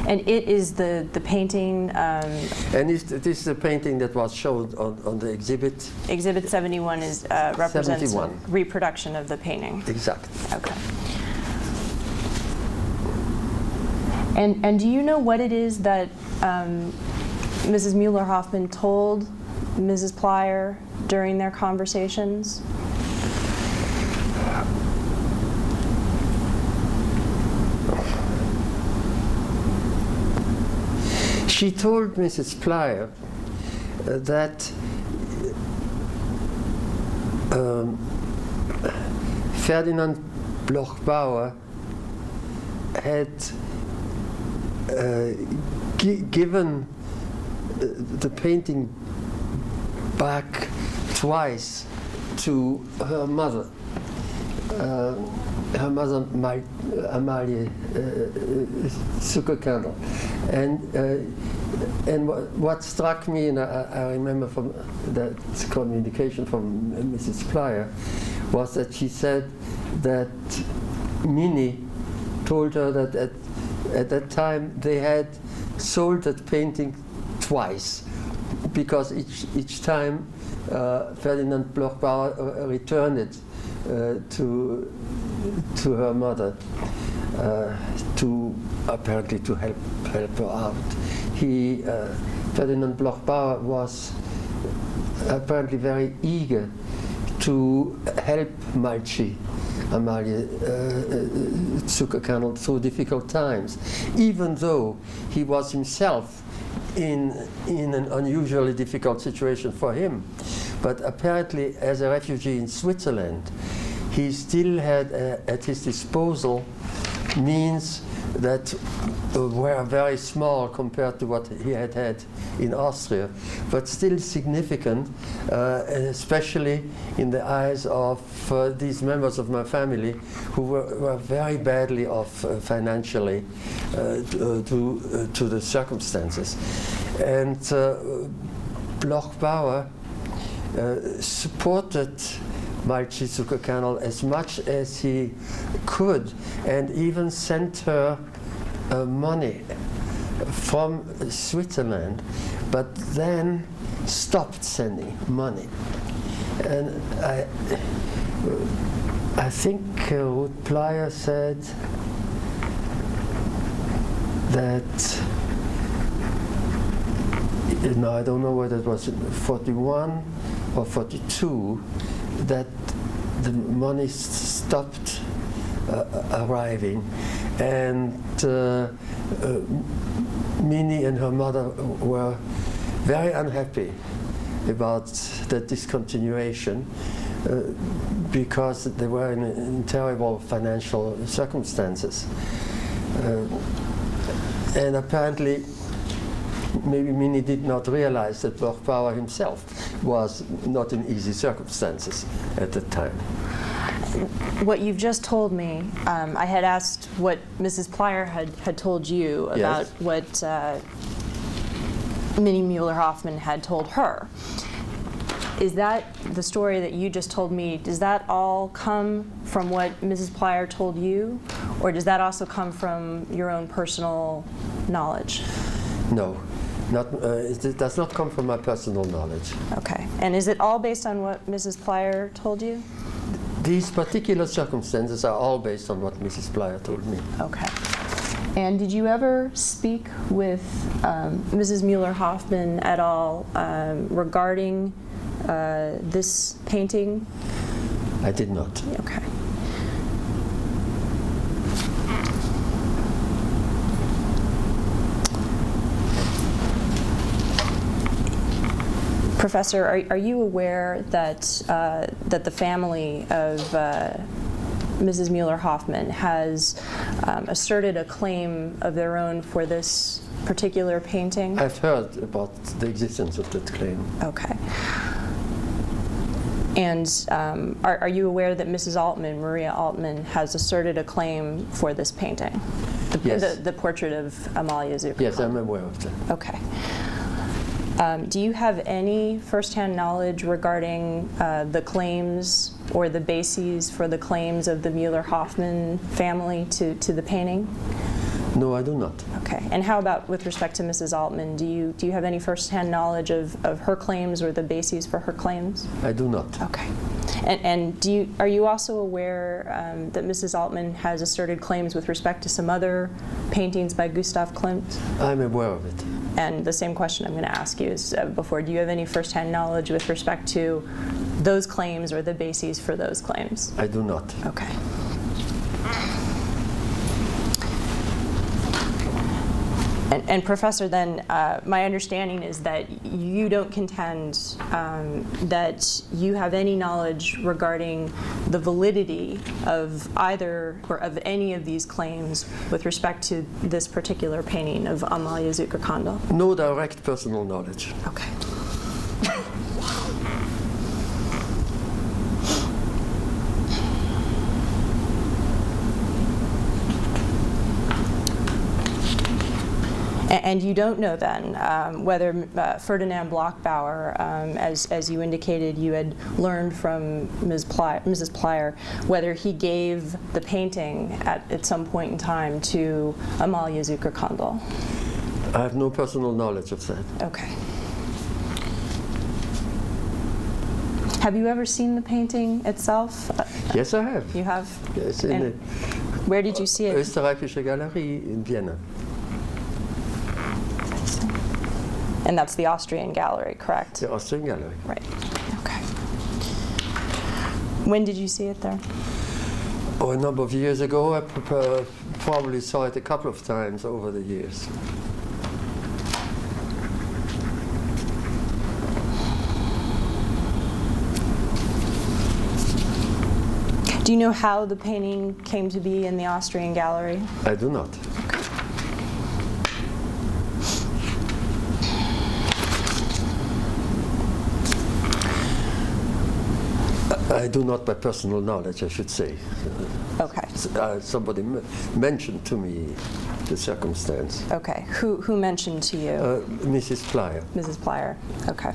[SPEAKER 3] And it is the painting.
[SPEAKER 5] And this is the painting that was shown on the exhibit.
[SPEAKER 3] Exhibit 71 is represents
[SPEAKER 5] 71.
[SPEAKER 3] a reproduction of the painting.
[SPEAKER 5] Exactly.
[SPEAKER 3] Okay. And do you know what it is that Mrs. Mueller-Hoffman told Mrs. Plyer during their conversations?
[SPEAKER 5] She told Mrs. Plyer that Ferdinand Bloch-Bauer had given the painting back twice to her mother. Her mother, Emile Zuckerkandl. And what struck me, and I remember from that communication from Mrs. Plyer, was that she said that Minnie told her that at that time they had sold that painting twice, because each time Ferdinand Bloch-Bauer returned it to her mother, apparently to help her out. Ferdinand Bloch-Bauer was apparently very eager to help Malchi, Amalie Zuckerkandl, through difficult times, even though he was himself in an unusually difficult situation for him. But apparently, as a refugee in Switzerland, he still had at his disposal means that were very small compared to what he had had in Austria, but still significant, especially in the eyes of these members of my family who were very badly off financially to the circumstances. And Bloch-Bauer supported Malchi Zuckerkandl as much as he could, and even sent her money from Switzerland, but then stopped sending money. And I think Ruth Plyer said that, no, I don't know whether it was 41 or 42, that the money stopped arriving, and Minnie and her mother were very unhappy about the discontinuation because they were in terrible financial circumstances. And apparently, maybe Minnie did not realize that Bloch-Bauer himself was not in easy circumstances at the time.
[SPEAKER 3] What you've just told me, I had asked what Mrs. Plyer had told you about what Minnie Mueller-Hoffman had told her. Is that the story that you just told me, does that all come from what Mrs. Plyer told you, or does that also come from your own personal knowledge?
[SPEAKER 5] No, it does not come from my personal knowledge.
[SPEAKER 3] Okay. And is it all based on what Mrs. Plyer told you?
[SPEAKER 5] These particular circumstances are all based on what Mrs. Plyer told me.
[SPEAKER 3] Okay. And did you ever speak with Mrs. Mueller Hoffman at all regarding this painting?
[SPEAKER 5] I did not.
[SPEAKER 3] Okay. Professor, are you aware that that the family of Mrs. Mueller Hoffman has asserted a claim of their own for this particular painting?
[SPEAKER 5] I've heard about the existence of that claim.
[SPEAKER 3] Okay. And are you aware that Mrs. Altman, Maria Altman, has asserted a claim for this painting?
[SPEAKER 5] Yes.
[SPEAKER 3] The portrait of Amalia Zuckerkandl?
[SPEAKER 5] Yes, I'm aware of that.
[SPEAKER 3] Okay. Do you have any firsthand knowledge regarding the claims or the bases for the claims of the Mueller-Hoffman family to the painting?
[SPEAKER 5] No, I do not.
[SPEAKER 3] Okay. And how about with respect to Mrs. Altman? Do you have any firsthand knowledge of her claims or the bases for her claims?
[SPEAKER 5] I do not.
[SPEAKER 3] Okay. And are you also aware that Mrs. Altman has asserted claims with respect to some other paintings by Gustav Klimt?
[SPEAKER 5] I'm aware of it.
[SPEAKER 3] And the same question I'm going to ask you is before, do you have any firsthand knowledge with respect to those claims or the bases for those claims?
[SPEAKER 5] I do not.
[SPEAKER 3] Okay. And Professor, then my understanding is that you don't contend that you have any knowledge regarding the validity of either or of any of these claims with respect to this particular painting of Amalia Zuckerkandl?
[SPEAKER 5] No direct personal knowledge.
[SPEAKER 3] Okay. And you don't know then whether Ferdinand Bloch-Bauer, as you indicated, you had learned from Mrs. Plyer, whether he gave the painting at some point in time to Amalia Zuckerkandl?
[SPEAKER 5] I have no personal knowledge of that.
[SPEAKER 3] Okay. Have you ever seen the painting itself?
[SPEAKER 5] Yes, I have.
[SPEAKER 3] You have?
[SPEAKER 5] Yes,
[SPEAKER 3] And
[SPEAKER 5] in
[SPEAKER 3] where did you see
[SPEAKER 5] the
[SPEAKER 3] it?
[SPEAKER 5] Österreichische Galerie in Vienna.
[SPEAKER 3] And that's the Austrian gallery, correct?
[SPEAKER 5] The Austrian Gallery.
[SPEAKER 3] Right. Okay. When did you see it there?
[SPEAKER 5] Oh, a number of years ago. I probably saw it a couple of times over the years.
[SPEAKER 3] Do you know how the painting came to be in the Austrian gallery?
[SPEAKER 5] I do not. I do not by personal knowledge, I should say.
[SPEAKER 3] Okay.
[SPEAKER 5] Somebody mentioned to me the circumstance.
[SPEAKER 3] Okay. Who mentioned to you?
[SPEAKER 5] Mrs. Plyer.
[SPEAKER 3] Mrs. Plyer. Okay.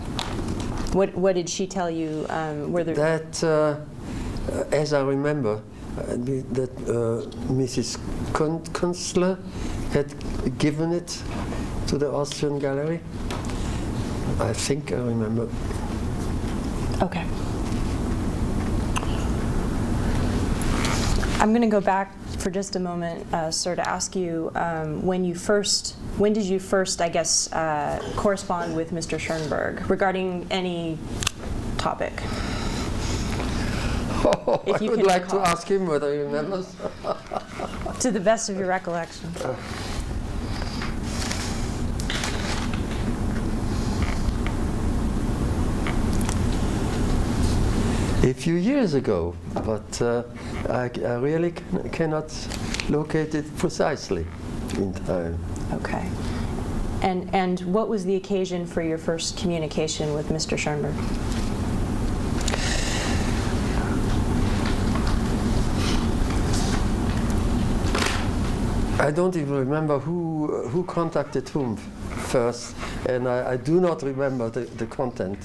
[SPEAKER 3] What did she tell you? Were there
[SPEAKER 5] That, as I remember, that Mrs. Kunstler had given it to the Austrian gallery. I think I remember.
[SPEAKER 3] Okay. I'm going to go back for just a moment, sir, to ask you when did you first, I guess, correspond with Mr. Schoenberg regarding any topic?
[SPEAKER 5] Oh,
[SPEAKER 3] If
[SPEAKER 5] I
[SPEAKER 3] you
[SPEAKER 5] would
[SPEAKER 3] can
[SPEAKER 5] like
[SPEAKER 3] recall.
[SPEAKER 5] to ask him whether he remembers.
[SPEAKER 3] To the best of your recollection.
[SPEAKER 5] A few years ago, but I really cannot locate it precisely in time.
[SPEAKER 3] Okay. And what was the occasion for your first communication with Mr. Schoenberg?
[SPEAKER 5] I don't even remember who contacted whom first. and I do not remember the content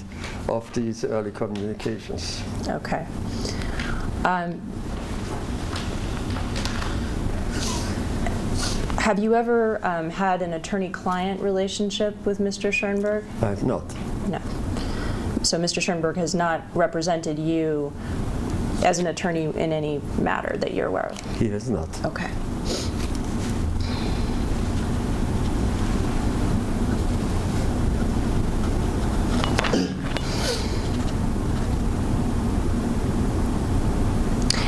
[SPEAKER 5] of these early communications.
[SPEAKER 3] Okay. Have you ever had an attorney-client relationship with Mr. Schoenberg?
[SPEAKER 5] I have not.
[SPEAKER 3] No. So Mr. Schoenberg has not represented you as an attorney in any matter that you're aware of?
[SPEAKER 5] He has not.
[SPEAKER 3] Okay.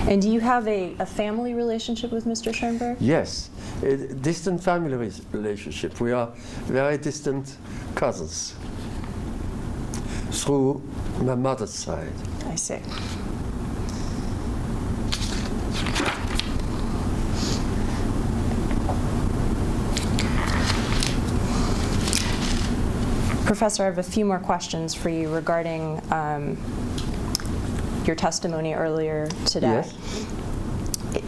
[SPEAKER 3] And do you have a family relationship with Mr. Schoenberg?
[SPEAKER 5] Yes, a distant family relationship. We are very distant cousins through my mother's side.
[SPEAKER 3] I see. Professor, I have a few more questions for you regarding your testimony earlier today.
[SPEAKER 5] Yes.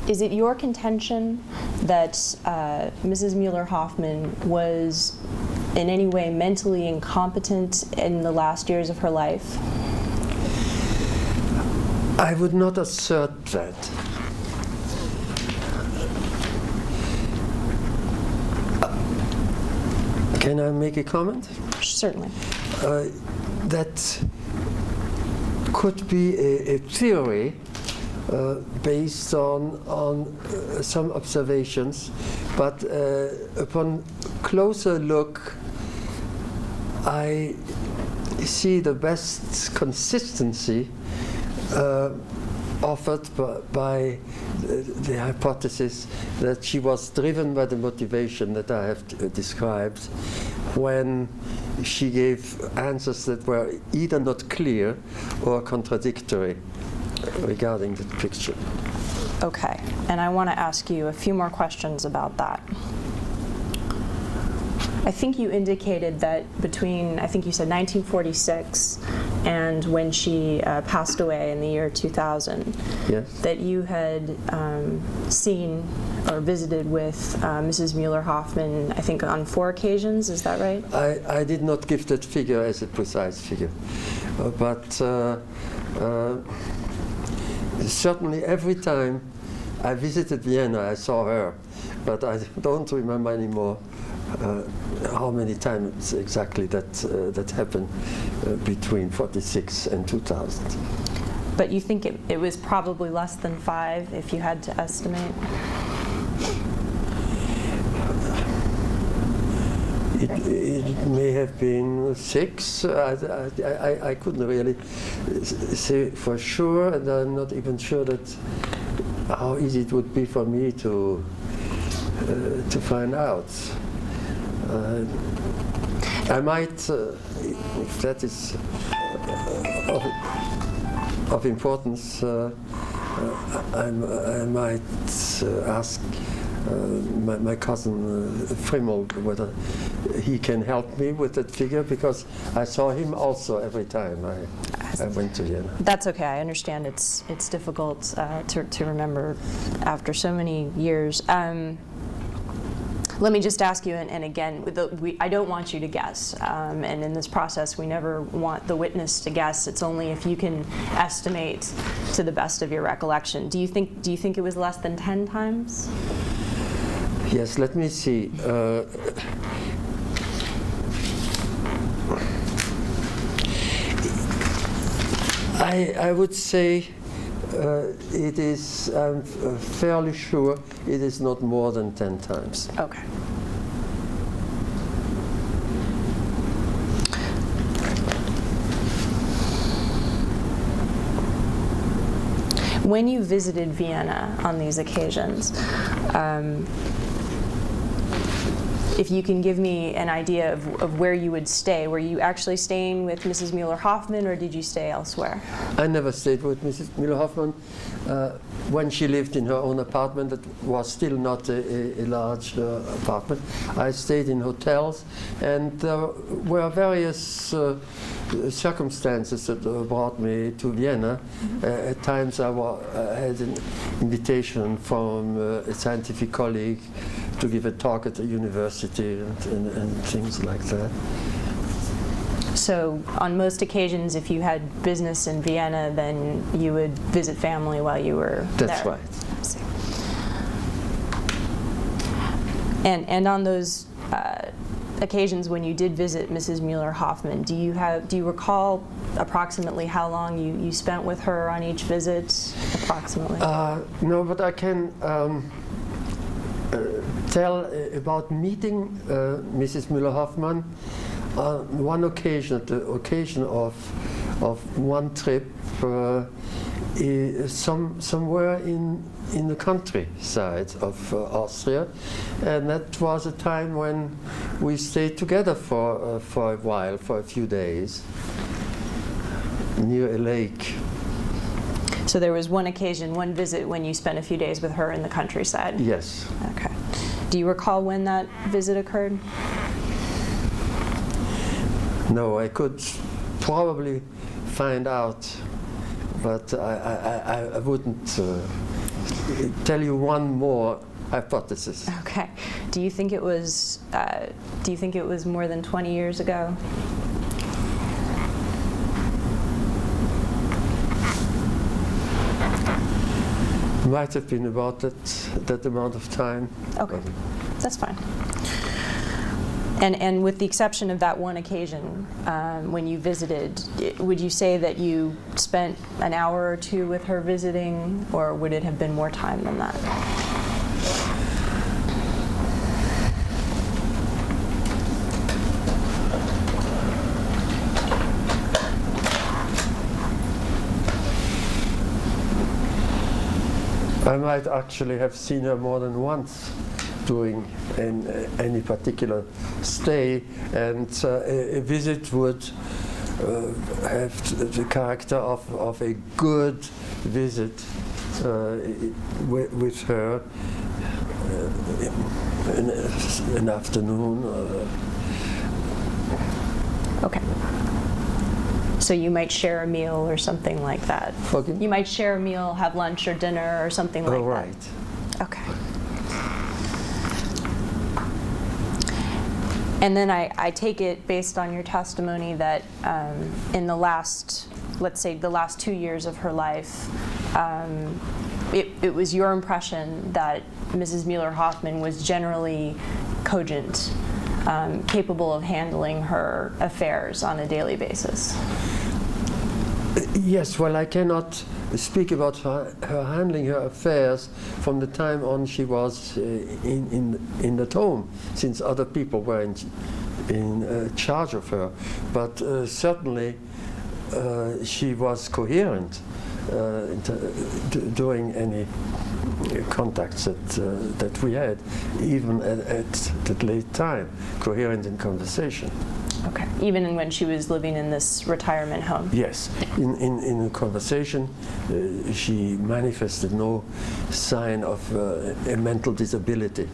[SPEAKER 3] Is it your contention that Mrs. Mueller-Hoffman was in any way mentally incompetent in the last years of her life?
[SPEAKER 5] I would not assert that. Can I make a comment?
[SPEAKER 3] Certainly.
[SPEAKER 5] That could be a theory based on some observations, but upon closer look, I see the best consistency offered by the hypothesis that she was driven by the motivation that I have described when she gave answers that were either not clear or contradictory regarding the picture.
[SPEAKER 3] Okay, and I want to ask you a few more questions about that. I think you indicated that between, I think you said 1946 and when she passed away in the year 2000,
[SPEAKER 5] yes,
[SPEAKER 3] that you had seen or visited with Mrs. Mueller-Hoffman, I think on 4 occasions, is that right?
[SPEAKER 5] I did not give that figure as a precise figure, but certainly every time I visited Vienna I saw her, but I don't remember anymore how many times exactly that happened between 46 and 2000.
[SPEAKER 3] But you think it was probably less than 5 if you had to estimate?
[SPEAKER 5] It may have been 6. I couldn't really say for sure, and I'm not even sure that how easy it would be for me to find out. I might, if that is of importance, I might ask my cousin Frimmel whether he can help me with that figure, because I saw him also every time I went to Vienna.
[SPEAKER 3] That's okay. I understand it's difficult to remember after so many years. Let me just ask you, and again, I don't want you to guess, and in this process we never want the witness to guess. It's only if you can estimate to the best of your recollection. Do you think it was less than 10 times?
[SPEAKER 5] Yes, let me see. I would say it is, I'm fairly sure it is not more than 10 times.
[SPEAKER 3] Okay. When you visited Vienna on these occasions, if you can give me an idea of where you would stay. Were you actually staying with Mrs. Mueller-Hoffman, or did you stay elsewhere?
[SPEAKER 5] I never stayed with Mrs. Mueller-Hoffman. When she lived in her own apartment, that was still not a large apartment. I stayed in hotels, and there were various circumstances that brought me to Vienna. At times I had an invitation from a scientific colleague to give a talk at the university and things like that.
[SPEAKER 3] So on most occasions, if you had business in Vienna, then you would visit family while you were there.
[SPEAKER 5] That's right.
[SPEAKER 3] I see. And on those occasions when you did visit Mrs. Mueller Hoffman, do you recall approximately how long you spent with her on each visit, approximately?
[SPEAKER 5] No, but I can tell about meeting Mrs. Mueller Hoffman on one occasion, at the occasion of one trip somewhere in the countryside of Austria, and that was a time when we stayed together for a while, for a few days, near a lake.
[SPEAKER 3] So there was one occasion, one visit when you spent a few days with her in the countryside?
[SPEAKER 5] Yes.
[SPEAKER 3] Okay. Do you recall when that visit occurred?
[SPEAKER 5] No, I could probably find out, but I wouldn't tell you one more hypothesis.
[SPEAKER 3] Okay. Do you think it was more than 20 years ago?
[SPEAKER 5] Might have been about that amount of time.
[SPEAKER 3] Okay, that's fine. And with the exception of that one occasion, when you visited, would you say that you spent an hour or two with her visiting, or would it have been more time than that?
[SPEAKER 5] I might actually have seen her more than once during any particular stay, and a visit would have the character of a good visit with her in an afternoon.
[SPEAKER 3] Okay. So you might share a meal or something like that.
[SPEAKER 5] Okay.
[SPEAKER 3] You might share a meal, have lunch or dinner or something like that.
[SPEAKER 5] Right.
[SPEAKER 3] Okay. And then I take it, based on your testimony, that in the last, let's say, the last 2 years of her life, it was your impression that Mrs. Mueller Hoffman was generally cogent, capable of handling her affairs on a daily basis.
[SPEAKER 5] Yes, well, I cannot speak about her handling her affairs from the time on she was in that home, since other people were in charge of her. But certainly she was coherent during any contacts that we had, even at that late time, coherent in conversation.
[SPEAKER 3] Okay. Even when she was living in this retirement home?
[SPEAKER 5] Yes. In the conversation, she manifested no sign of a mental disability.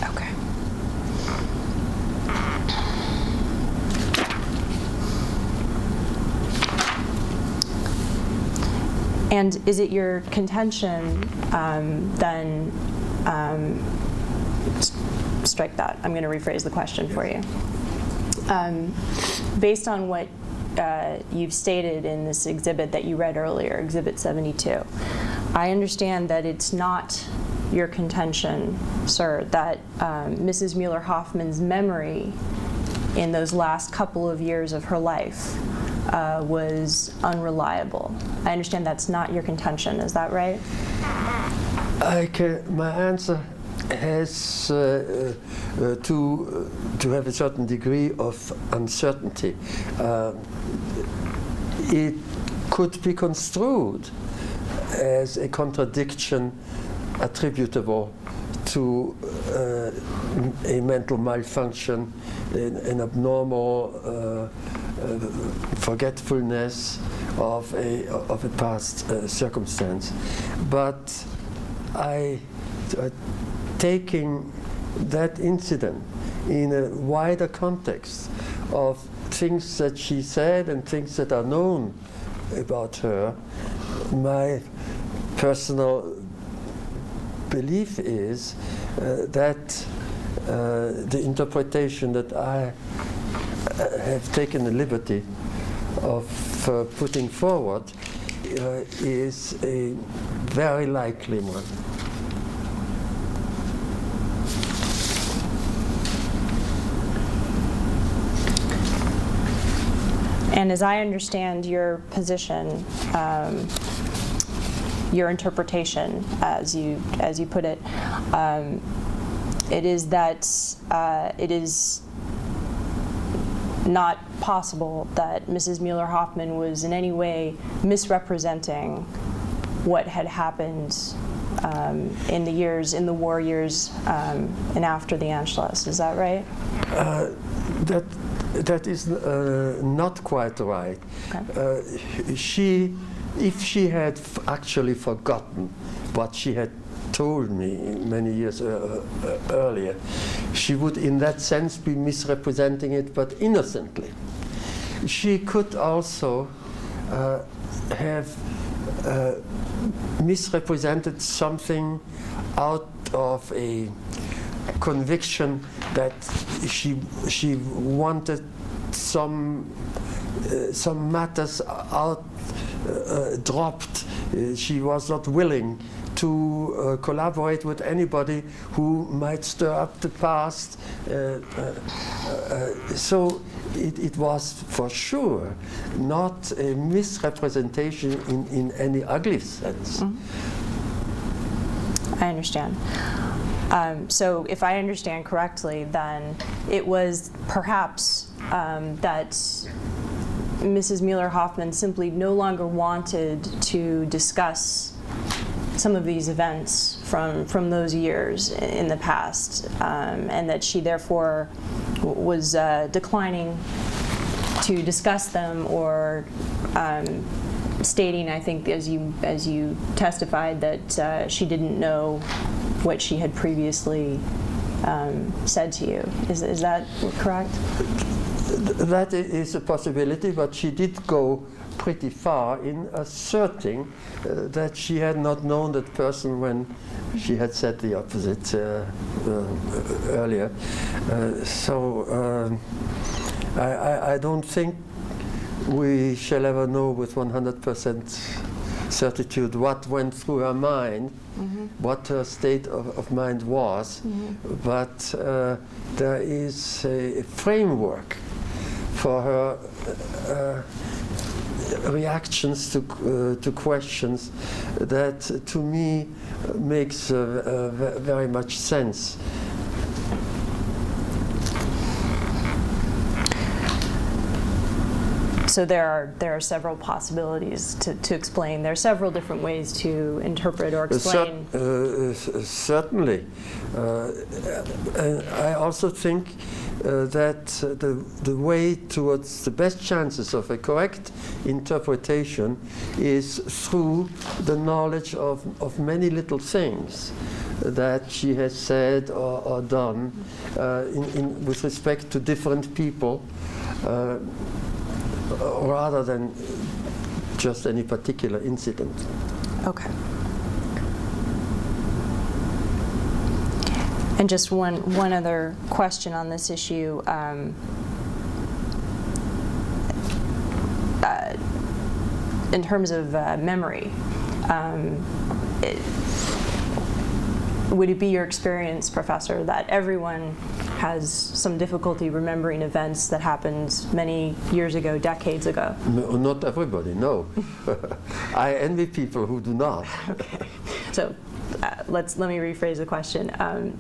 [SPEAKER 3] Okay. And is it your contention then, strike that, I'm going to rephrase the question for you. Based on what you've stated in this exhibit that you read earlier, Exhibit 72, I understand that it's not your contention, sir, that Mrs. Mueller Hoffman's memory in those last couple of years of her life was unreliable. I understand that's not your contention, is that right?
[SPEAKER 5] My answer has to have a certain degree of uncertainty. It could be construed as a contradiction attributable to a mental malfunction, an abnormal forgetfulness of a past circumstance. But taking that incident in a wider context of things that she said and things that are known about her, my personal belief is that the interpretation that I have taken the liberty of putting forward is a very likely one.
[SPEAKER 3] And as I understand your position, your interpretation, as you put it, it is that it is not possible that Mrs. Mueller Hoffman was in any way misrepresenting what had happened in the war years, and after the Anschluss. Is that right?
[SPEAKER 5] That is not quite right.
[SPEAKER 3] Okay.
[SPEAKER 5] If she had actually forgotten what she had told me many years earlier, she would in that sense be misrepresenting it, but innocently. She could also have misrepresented something out of a conviction that she wanted some matters out dropped. She was not willing to collaborate with anybody who might stir up the past. So it was for sure not a misrepresentation in any ugly sense.
[SPEAKER 3] Mm-hmm. I understand. So if I understand correctly, then it was perhaps that Mrs. Mueller Hoffman simply no longer wanted to discuss some of these events from those years in the past, and that she therefore was declining to discuss them, or stating, I think, as you testified, that she didn't know what she had previously said to you. Is that correct?
[SPEAKER 5] That is a possibility, but she did go pretty far in asserting that she had not known that person when she had said the opposite earlier. I don't think we shall ever know with 100% certitude what went through her mind, what her state of mind was, but there is a framework for her reactions to questions that to me makes very much sense.
[SPEAKER 3] So there are several possibilities to explain. There are several different ways to interpret or explain.
[SPEAKER 5] Certainly. And I also think that the way towards the best chances of a correct interpretation is through the knowledge of many little things that she has said or done with respect to different people, rather than just any particular incident.
[SPEAKER 3] Okay. And just one other question on this issue. In terms of memory, would it be your experience, Professor, that everyone has some difficulty remembering events that happened many years ago, decades ago?
[SPEAKER 5] No, not everybody, no. I envy people who do not.
[SPEAKER 3] Okay. So let me rephrase the question.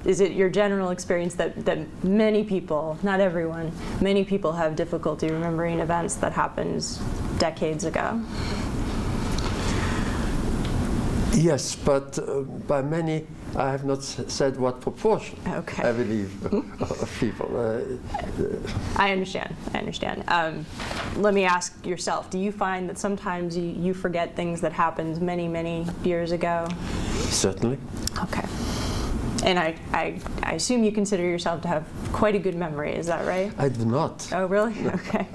[SPEAKER 3] Is it your general experience that many people, not everyone, many people have difficulty remembering events that happened decades ago?
[SPEAKER 5] Yes, but by many, I have not said what proportion,
[SPEAKER 3] okay.
[SPEAKER 5] I believe, of people.
[SPEAKER 3] I understand. Let me ask yourself, do you find that sometimes you forget things that happened many, many years ago?
[SPEAKER 5] Certainly.
[SPEAKER 3] Okay. And I assume you consider yourself to have quite a good memory, is that right?
[SPEAKER 5] I do not.
[SPEAKER 3] Oh, really? Okay.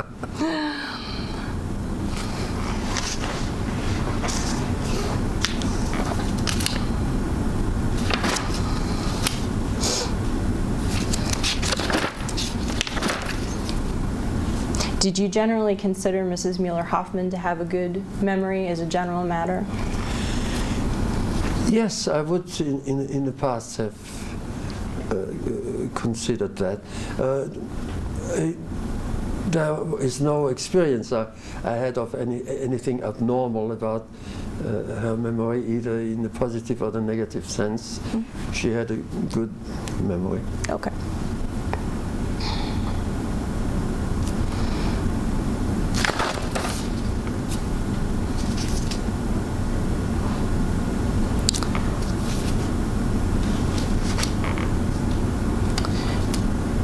[SPEAKER 3] Did you generally consider Mrs. Mueller-Hoffman to have a good memory as a general matter?
[SPEAKER 5] Yes, I would in the past have considered that. There is no experience I had of anything abnormal about her memory, either in the positive or the negative sense. Mm-hmm. She had a good memory.
[SPEAKER 3] Okay.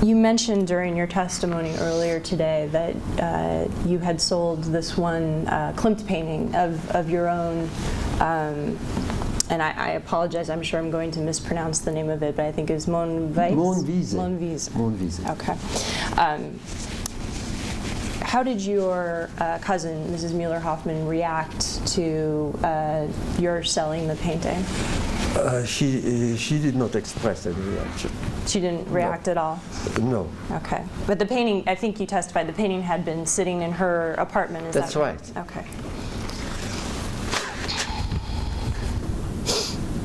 [SPEAKER 3] You mentioned during your testimony earlier today that you had sold this one Klimt painting of your own, and I apologize, I'm sure I'm going to mispronounce the name of it, but I think it was
[SPEAKER 5] Monwiese.
[SPEAKER 3] Okay. How did your cousin, Mrs. Mueller-Hoffman, react to your selling the painting?
[SPEAKER 5] She did not express any reaction.
[SPEAKER 3] She didn't react at all?
[SPEAKER 5] No.
[SPEAKER 3] Okay. But the painting, I think you testified, the painting had been sitting in her apartment, is
[SPEAKER 5] That's
[SPEAKER 3] that right?
[SPEAKER 5] right.
[SPEAKER 3] Okay.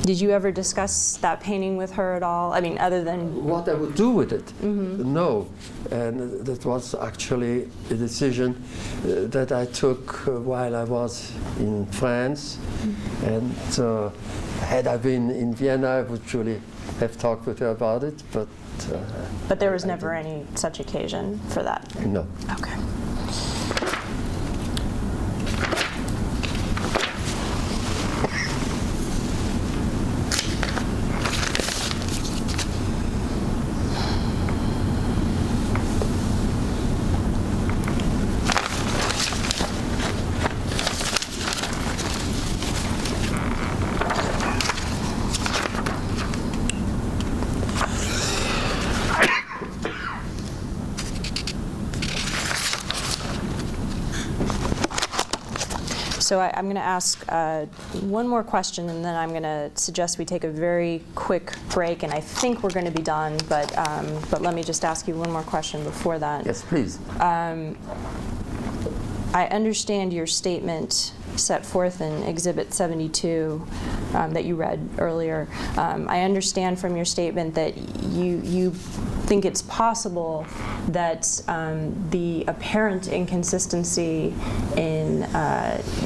[SPEAKER 3] Did you ever discuss that painting with her at all? I mean, other than...
[SPEAKER 5] What I would do with it?
[SPEAKER 3] Mm-hmm.
[SPEAKER 5] No. And that was actually a decision that I took while I was in France. Mm-hmm. And had I been in Vienna, I would surely have talked with her about it, but...
[SPEAKER 3] But there was never any such occasion for that?
[SPEAKER 5] No.
[SPEAKER 3] Okay. So I'm going to ask one more question, and then I'm going to suggest we take a very quick break, and I think we're going to be done, but let me just ask you one more question before that.
[SPEAKER 5] Yes, please.
[SPEAKER 3] I understand your statement set forth in Exhibit 72 that you read earlier. I understand from your statement that you think it's possible that the apparent inconsistency in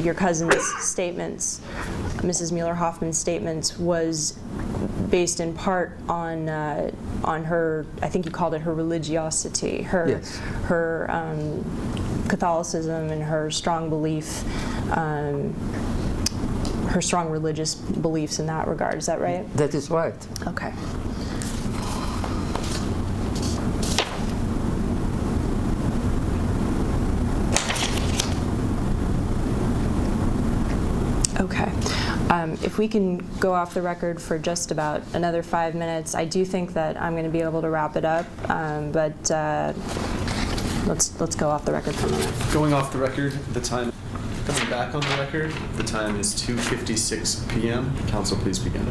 [SPEAKER 3] your cousin's statements, Mrs. Mueller-Hoffman's statements, was based in part on her, I think you called it her religiosity, her Catholicism and her strong belief, her strong religious beliefs in that regard. Is that right?
[SPEAKER 5] That is right.
[SPEAKER 3] Okay. Okay. If we can go off the record for just about another 5 minutes, I do think that I'm going to be able to wrap it up, but let's go off the record for a minute.
[SPEAKER 1] Going off the record, the time, coming back on the record, the time is 2:56 p.m. Council, please begin.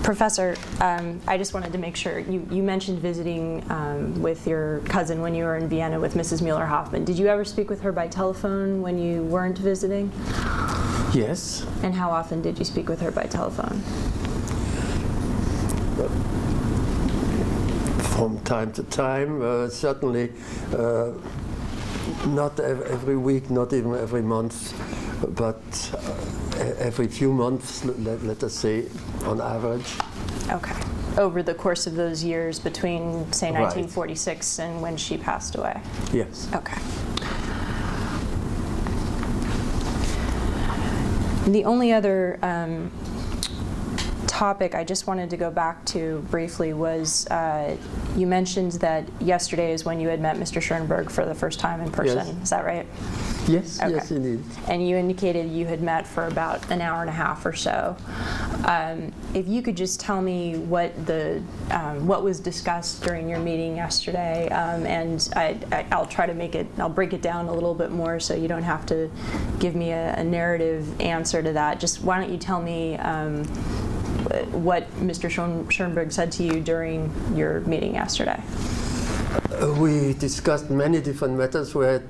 [SPEAKER 3] Professor, I just wanted to make sure, you mentioned visiting with your cousin when you were in Vienna with Mrs. Mueller-Hoffman. Did you ever speak with her by telephone when you weren't visiting?
[SPEAKER 5] Yes.
[SPEAKER 3] And how often did you speak with her by telephone?
[SPEAKER 5] From time to time, certainly not every week, not even every month, but every few months, let us say, on average.
[SPEAKER 3] Okay. Over the course of those years between, say,
[SPEAKER 5] Right.
[SPEAKER 3] 1946 and when she passed away?
[SPEAKER 5] Yes.
[SPEAKER 3] Okay. The only other topic I just wanted to go back to briefly was you mentioned that yesterday is when you had met Mr. Schoenberg for the first time in person.
[SPEAKER 5] Yes.
[SPEAKER 3] Is that right?
[SPEAKER 5] Yes,
[SPEAKER 3] Okay.
[SPEAKER 5] yes, indeed.
[SPEAKER 3] And you indicated you had met for about an hour and a half or so. If you could just tell me what was discussed during your meeting yesterday, and I'll try to I'll break it down a little bit more so you don't have to give me a narrative answer to that. Just why don't you tell me what Mr. Schoenberg said to you during your meeting yesterday?
[SPEAKER 5] We discussed many different matters. We had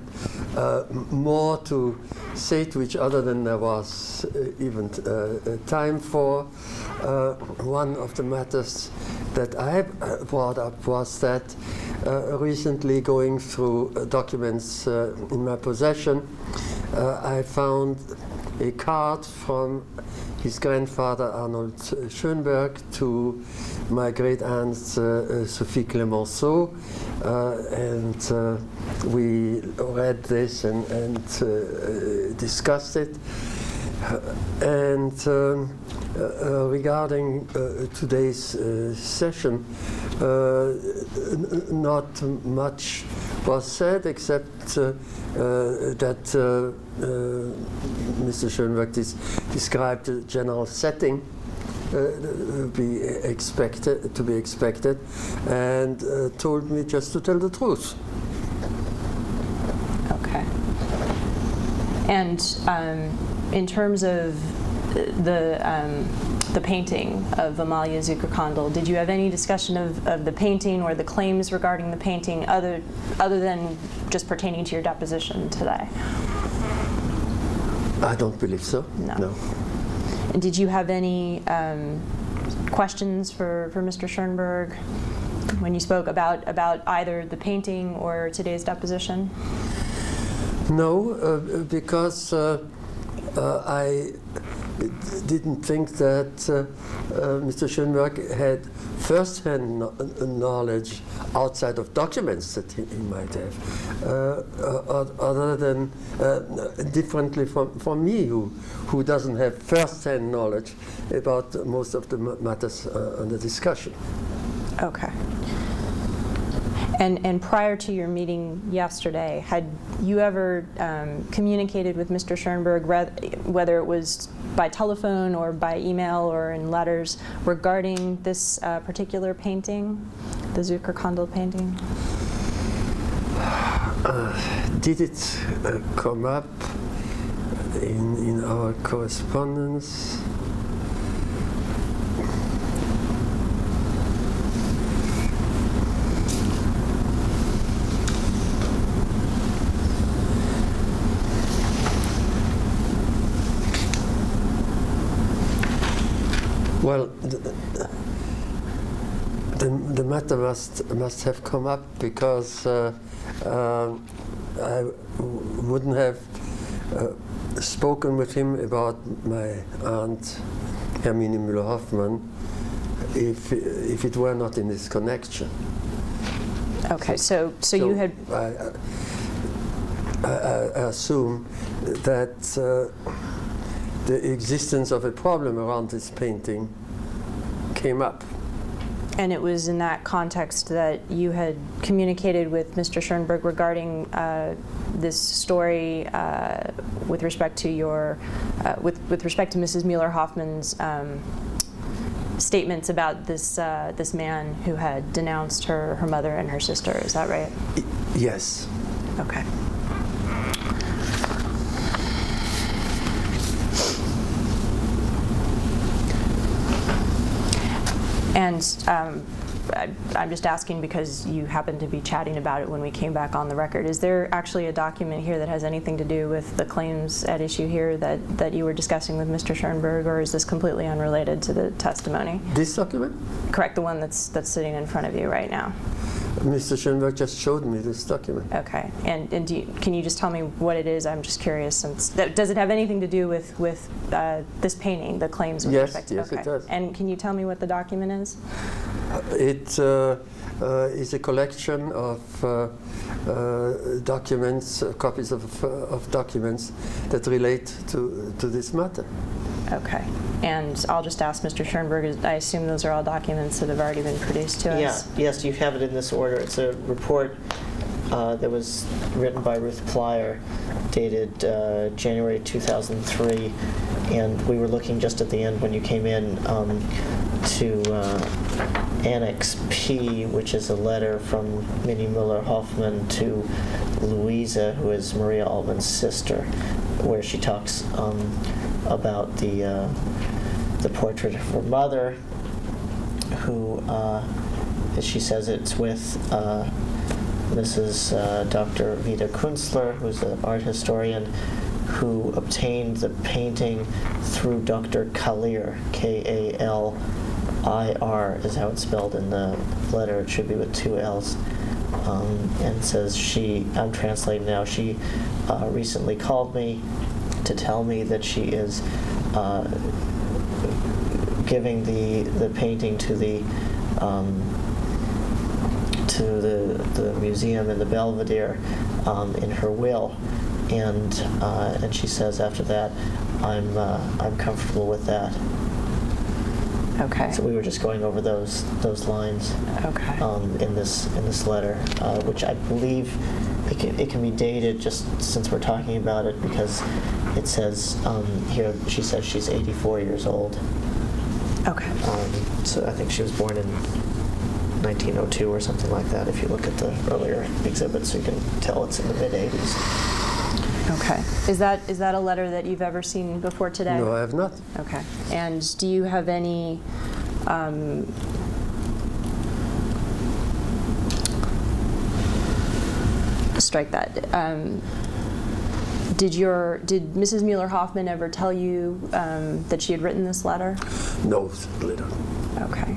[SPEAKER 5] more to say to each other than there was even time for. One of the matters that I brought up was that recently, going through documents in my possession, I found a card from his grandfather Arnold Schoenberg to my great aunt Sophie Clemenceau, and we read this and discussed it. And regarding today's session, not much was said except that Mr. Schoenberg described the general setting to be expected, and told me just to tell the truth.
[SPEAKER 3] Okay. And in terms of the painting of Emile Zuckerkandl, did you have any discussion of the painting or the claims regarding the painting other than just pertaining to your deposition today?
[SPEAKER 5] I don't believe so. No.
[SPEAKER 3] And did you have any questions for Mr. Schoenberg when you spoke about either the painting or today's deposition?
[SPEAKER 5] No, because I didn't think that Mr. Schoenberg had first-hand knowledge outside of documents that he might have, other than differently from me, who doesn't have first-hand knowledge about most of the matters under discussion.
[SPEAKER 3] Okay. And prior to your meeting yesterday, had you ever communicated with Mr. Schoenberg, whether it was by telephone or by email or in letters, regarding this particular painting, the Zuckerkandl painting?
[SPEAKER 5] Did it come up in our correspondence? Well, the matter must have come up because I wouldn't have spoken with him about my aunt Hermine Müller Hoffman if it were not in this connection.
[SPEAKER 3] Okay, so you had.
[SPEAKER 5] I assume that the existence of a problem around this painting came up.
[SPEAKER 3] And it was in that context that you had communicated with Mr. Schoenberg regarding this story with respect to your, with respect to Mrs. Mueller Hoffman's statements about this this man who had denounced her mother and her sister. Is that right?
[SPEAKER 5] Yes.
[SPEAKER 3] Okay. And I'm just asking because you happened to be chatting about it when we came back on the record. Is there actually a document here that has anything to do with the claims at issue here that you were discussing with Mr. Schoenberg, or is this completely unrelated to the testimony?
[SPEAKER 5] This document?
[SPEAKER 3] Correct, the one that's sitting in front of you right now.
[SPEAKER 5] Mr. Schoenberg just showed me this document.
[SPEAKER 3] Okay, and can you just tell me what it is? I'm just curious. Since does it have anything to do with this painting, the claims with respect to?
[SPEAKER 5] Yes,
[SPEAKER 3] okay.
[SPEAKER 5] It does.
[SPEAKER 3] And can you tell me what the document is?
[SPEAKER 5] It is a collection of documents, copies of documents that relate to this matter.
[SPEAKER 2] Okay.
[SPEAKER 3] And I'll just ask Mr. Schoenberg, I assume those are all documents that have already been produced to us?
[SPEAKER 2] Yes, you have it in this order. It's a report that was written by Ruth Plyer, dated January 2003, and we were looking just at the end when you came in to Annex P, which is a letter from Minnie Mueller Hoffman to Louisa, who is Maria Altman's sister, where she talks about the portrait of her mother, who, as she says, it's with Mrs. Dr. Vida Kunstler, who's an art historian, who obtained the painting through Dr. Kalir, K-A-L-I-R is how it's spelled in the letter. It should be with 2 L's. And says I'm translating now, she recently called me to tell me that she is giving the painting to the museum in the Belvedere in her will, and she says after that, I'm comfortable with that.
[SPEAKER 3] Okay.
[SPEAKER 2] So we were just going over those lines.
[SPEAKER 3] Okay.
[SPEAKER 2] In this letter, which I believe it can be dated just since we're talking about it, because it says here she says she's 84 years old.
[SPEAKER 3] Okay.
[SPEAKER 2] So I think she was born in 1902 or something like that. If you look at the earlier exhibits, you can tell it's in the mid-80s.
[SPEAKER 3] Okay. Is that a letter that you've ever seen before today?
[SPEAKER 5] No, I have not.
[SPEAKER 3] Okay. And do you have any strike that. Did Mrs. Mueller Hoffman ever tell you that she had written this letter?
[SPEAKER 5] No, letter.
[SPEAKER 3] Okay.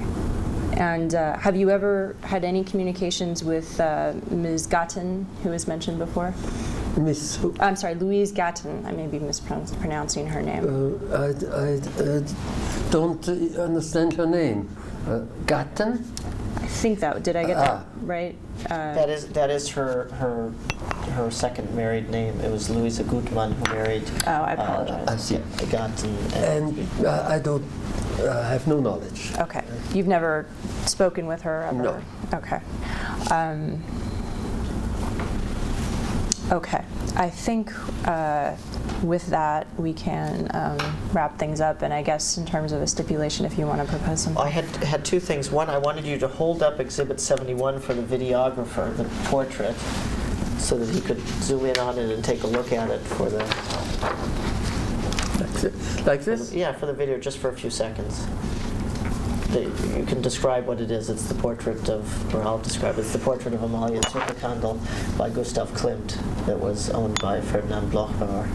[SPEAKER 3] And have you ever had any communications with Ms. Gatton, who was mentioned before?
[SPEAKER 5] Miss who?
[SPEAKER 3] I'm sorry, Louise Gatton. I may be mispronouncing her name.
[SPEAKER 5] I don't understand her name. Gatton?
[SPEAKER 3] I think that, did I get that right?
[SPEAKER 2] That is her second married name. It was Louisa Gutmann who married.
[SPEAKER 3] Oh, I apologize.
[SPEAKER 5] I see.
[SPEAKER 2] Gatton.
[SPEAKER 5] And I don't have no knowledge.
[SPEAKER 3] Okay. You've never spoken with her ever?
[SPEAKER 5] No.
[SPEAKER 3] Okay. Okay. I think with that we can wrap things up, and I guess in terms of a stipulation, if you want to propose something.
[SPEAKER 2] I had two things. One, I wanted you to hold up Exhibit 71 for the videographer, the portrait, so that he could zoom in on it and take a look at it for the...
[SPEAKER 5] Like this?
[SPEAKER 2] Yeah, for the video, just for a few seconds. You can describe what it is. It's the portrait of, or I'll describe it, it's the portrait of Emile Zuckerkandl by Gustav Klimt that was owned by Ferdinand Bloch-Bauer.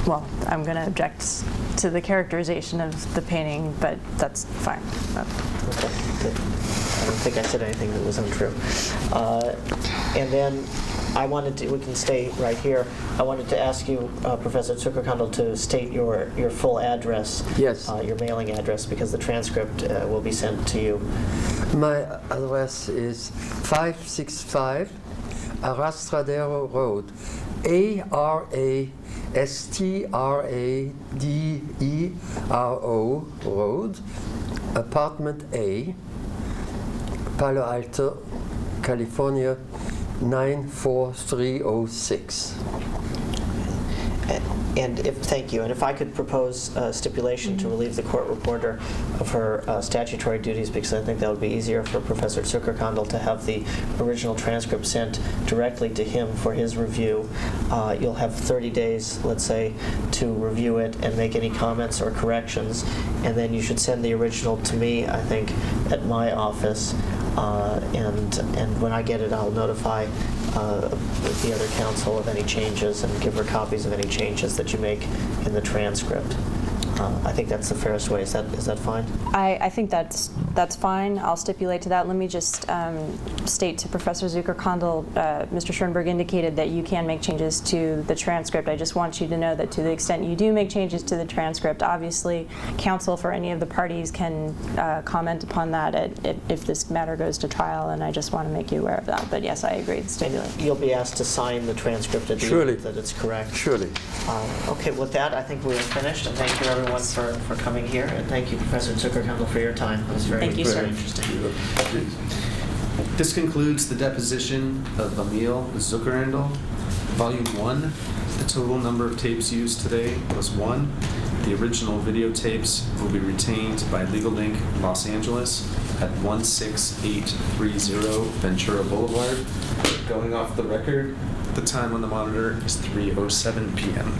[SPEAKER 3] Well, I'm going to object to the characterization of the painting, but that's fine.
[SPEAKER 2] Okay, good. I don't think I said anything that was untrue. And then we can stay right here. I wanted to ask you, Professor Zuckerkandl, to state your full address.
[SPEAKER 5] Yes.
[SPEAKER 2] Your mailing address, because the transcript will be sent to you.
[SPEAKER 5] My address is 565 Arastradero Road, Arastradero Road, Apartment A, Palo Alto, California, 94306.
[SPEAKER 2] Thank you. And if I could propose a stipulation to relieve the court reporter of her statutory duties, because I think that would be easier for Professor Zuckerkandl to have the original transcript sent directly to him for his review. You'll have 30 days, let's say, to review it and make any comments or corrections, and then you should send the original to me, I think, at my office. And when I get it, I'll notify the other counsel of any changes and give her copies of any changes that you make in the transcript. I think that's the fairest way. Is that fine?
[SPEAKER 3] I think that's fine. I'll stipulate to that. Let me just state to Professor Zuckerkandl, Mr. Schoenberg indicated that you can make changes to the transcript. I just want you to know that to the extent you do make changes to the transcript, obviously counsel for any of the parties can comment upon that if this matter goes to trial, and I just want to make you aware of that. But yes, I agree. Stipulate.
[SPEAKER 2] You'll be asked to sign the transcript at the end that it's correct.
[SPEAKER 5] Surely.
[SPEAKER 2] Okay, with that, I think we are finished, and thank you everyone for coming here, and thank you, Professor Zuckerkandl, for your time. It was very interesting.
[SPEAKER 1] This concludes the deposition of Emile Zuckerkandl, Volume 1. The total number of tapes used today was 1. The original videotapes will be retained by Legal Link Los Angeles at 16830 Ventura Boulevard. Going off the record, the time on the monitor is 3:07 p.m.